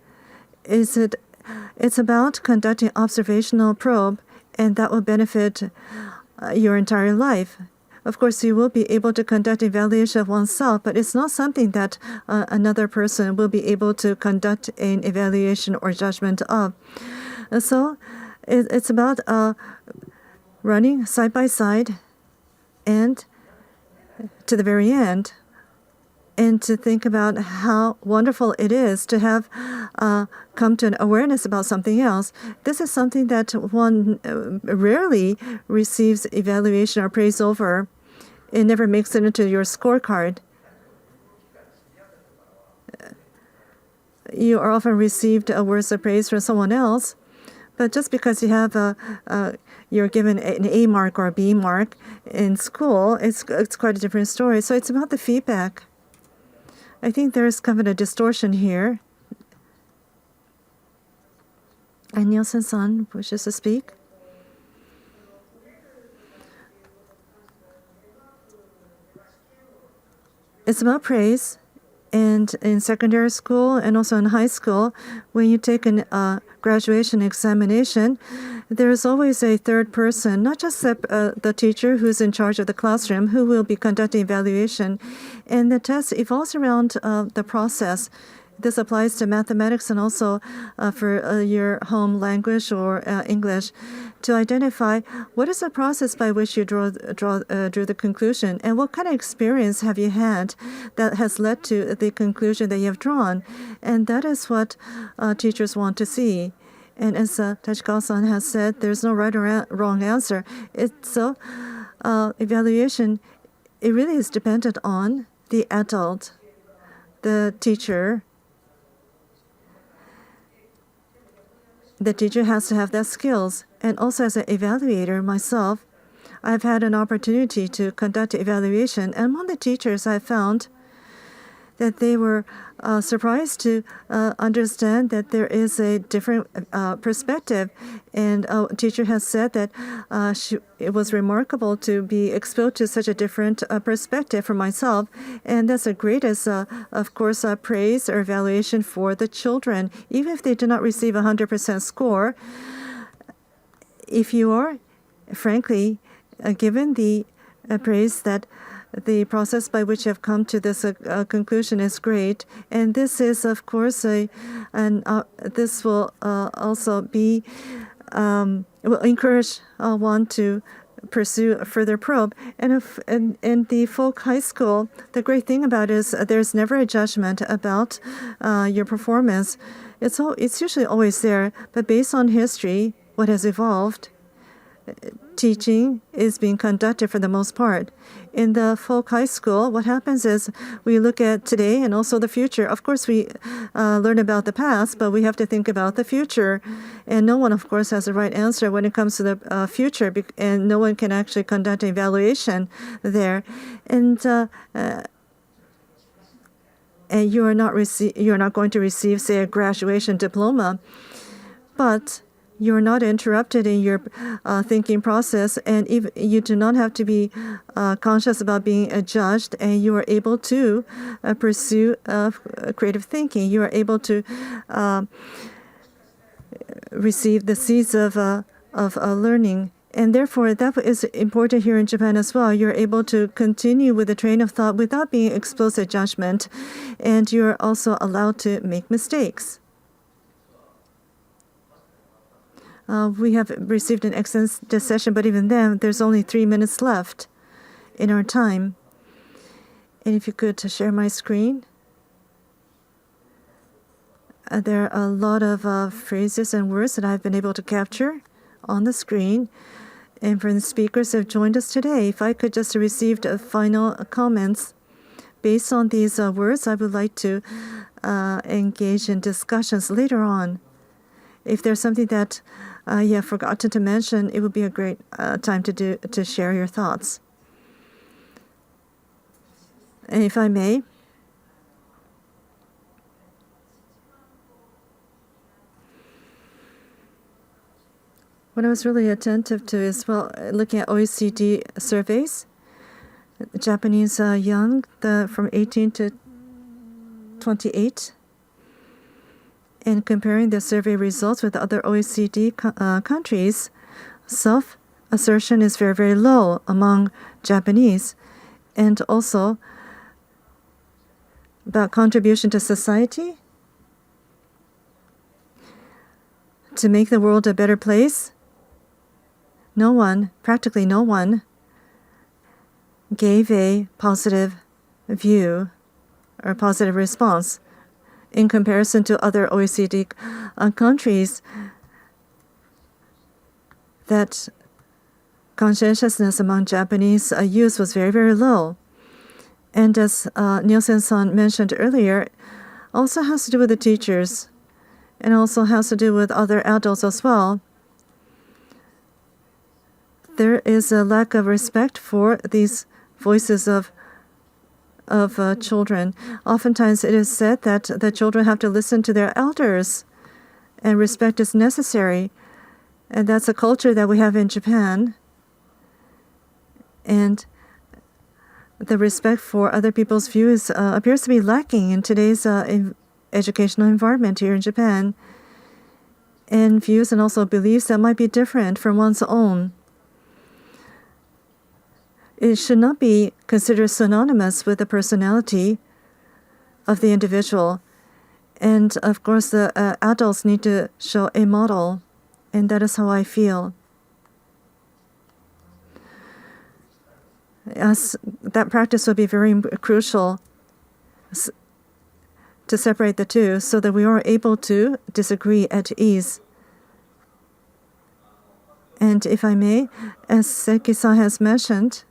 It's about conducting observational probe, and that will benefit your entire life. Of course, you will be able to conduct evaluation of oneself, but it's not something that another person will be able to conduct an evaluation or judgment of. So it's about running side by side and to the very end, and to think about how wonderful it is to have come to an awareness about something else. This is something that one rarely receives evaluation or praise over. It never makes it into your scorecard. You are often received words of praise from someone else, But just because you have you're given an A mark or a B mark in school, it's quite a different story. So it's about the feedback. I think there's kind of a distortion here. And Nielsen-san wishes to speak. It's about praise. And in secondary school and also in high school, when you take a graduation examination, there's always a third person, not just the teacher who's in charge of the classroom, who will be conducting evaluation. And the test evolves around the process. This applies to mathematics and also for your home language or English, to identify what is the process by which you drew the conclusion, and what kind of experience have you had that has led to the conclusion that you have drawn. And that is what teachers want to see. And as Tachikawa-san has said, there's no right or wrong answer. So evaluation, it really is dependent on the adult, the teacher. The teacher has to have that skills. And also as an evaluator myself, I've had an opportunity to conduct evaluation. And among the teachers, I found that they were surprised to understand that there is a different perspective. And a teacher has said that it was remarkable to be exposed to such a different perspective for myself. And that's the greatest, of course, praise or evaluation for the children. Even if they do not receive a 100% score, if you are, frankly, given the praise that the process by which you have come to this conclusion is great, and this is, of course, this will also be will encourage one to pursue a further probe. And in the folk high school, the great thing about it is there's never a judgment about your performance. It's usually always there, but based on history, what has evolved, teaching is being conducted for the most part. In the folk high school, what happens is we look at today and also the future. Of course, we learn about the past, but we have to think about the future. And no one, of course, has the right answer when it comes to the future, and no one can actually conduct an evaluation there. And you are not going to receive, say, a graduation diploma, but you're not interrupted in your thinking process, and if you do not have to be conscious about being judged, and you are able to pursue creative thinking. You are able to receive the seeds of learning. And therefore, that is important here in Japan as well. You're able to continue with the train of thought without being exposed to judgment, and you're also allowed to make mistakes. We have received an excellent session, but even then, there's only 3 minutes left in our time. And if you could share my screen. There are a lot of phrases and words that I've been able to capture on the screen. And for the speakers who have joined us today, if I could just receive final comments based on these words, I would like to engage in discussions later on. If there's something that you have forgotten to mention, it would be a great time to share your thoughts. And if I may, what I was really attentive to is, looking at OECD surveys, Japanese young, from 18 to 28, and comparing the survey results with other OECD countries, self-assertion is very, very low among Japanese. And also, about contribution to society, to make the world a better place, practically no one, gave a positive view or positive response. In comparison to other OECD countries, that conscientiousness among Japanese youth was very, very low. And as Nielsen-san mentioned earlier, also has to do with the teachers, and also has to do with other adults as well. there is a lack of respect for these voices of children. Oftentimes it is said that the children have to listen to their elders, and respect is necessary. And that's a culture that we have in Japan. And the respect for other people's views appears to be lacking in today's educational environment here in Japan. And views and also beliefs that might be different from one's own. It should not be considered synonymous with the personality of the individual. And of course, the adults need to show a model. And that is how I feel. As that practice will be very crucial to separate the two so that we are able to disagree at ease. And if I may, as Seki-san has mentioned,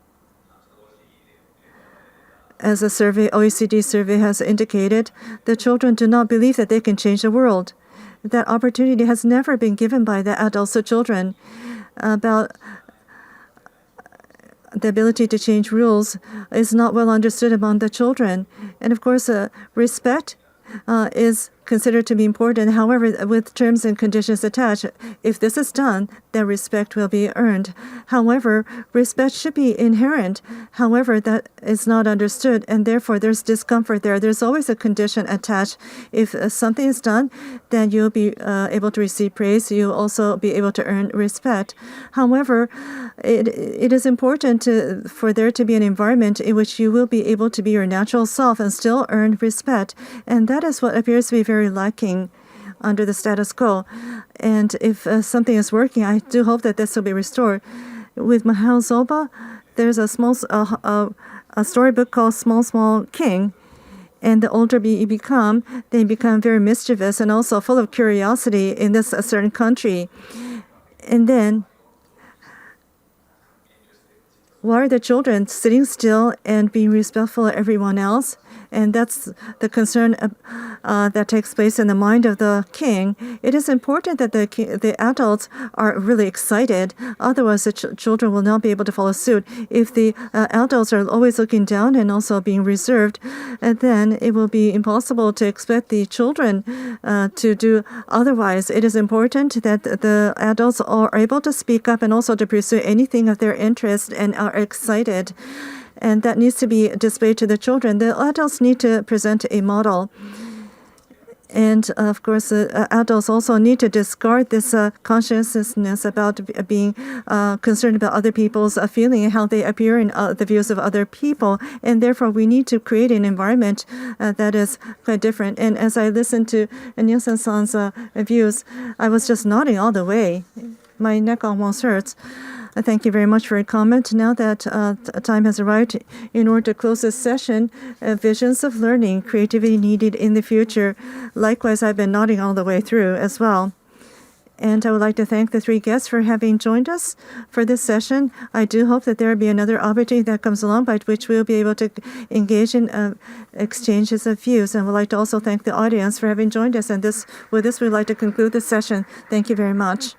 as a survey, OECD survey has indicated, the children do not believe that they can change the world. That opportunity has never been given by the adults to children. About the ability to change rules is not well understood among the children. And of course, respect is considered to be important. However, with terms and conditions attached, if this is done, then respect will be earned. However, respect should be inherent. However, that is not understood, and therefore there's discomfort there. There's always a condition attached. If something is done, then you'll be able to receive praise. You'll also be able to earn respect. However, it is important for there to be an environment in which you will be able to be your natural self and still earn respect. And that is what appears to be very lacking under the status quo. And if something is working, I do hope that this will be restored. With Mahao Zoba, there's a small a storybook called Small Small King. And the older you become, they become very mischievous and also full of curiosity in this certain country. And then, why are the children sitting still and being respectful of everyone else? And that's the concern that takes place in the mind of the king. It is important that the adults are really excited. Otherwise, the children will not be able to follow suit. If the adults are always looking down and also being reserved, then it will be impossible to expect the children to do otherwise. It is important that the adults are able to speak up and also to pursue anything of their interest and are excited. And that needs to be displayed to the children. The adults need to present a model. And of course, adults also need to discard this consciousness about being concerned about other people's feeling and how they appear in the views of other people. And therefore, we need to create an environment that is quite different. And as I listened to Nielsen-san's views, I was just nodding all the way. My neck almost hurts. Thank you very much for your comment. Now that time has arrived, in order to close this session, visions of learning, creativity needed in the future. Likewise, I've been nodding all the way through as well. And I would like to thank the three guests for having joined us for this session. I do hope that there will be another opportunity that comes along by which we'll be able to engage in exchanges of views. And would like to also thank the audience for having joined us. And with this, we'd like to conclude the session. Thank you very much.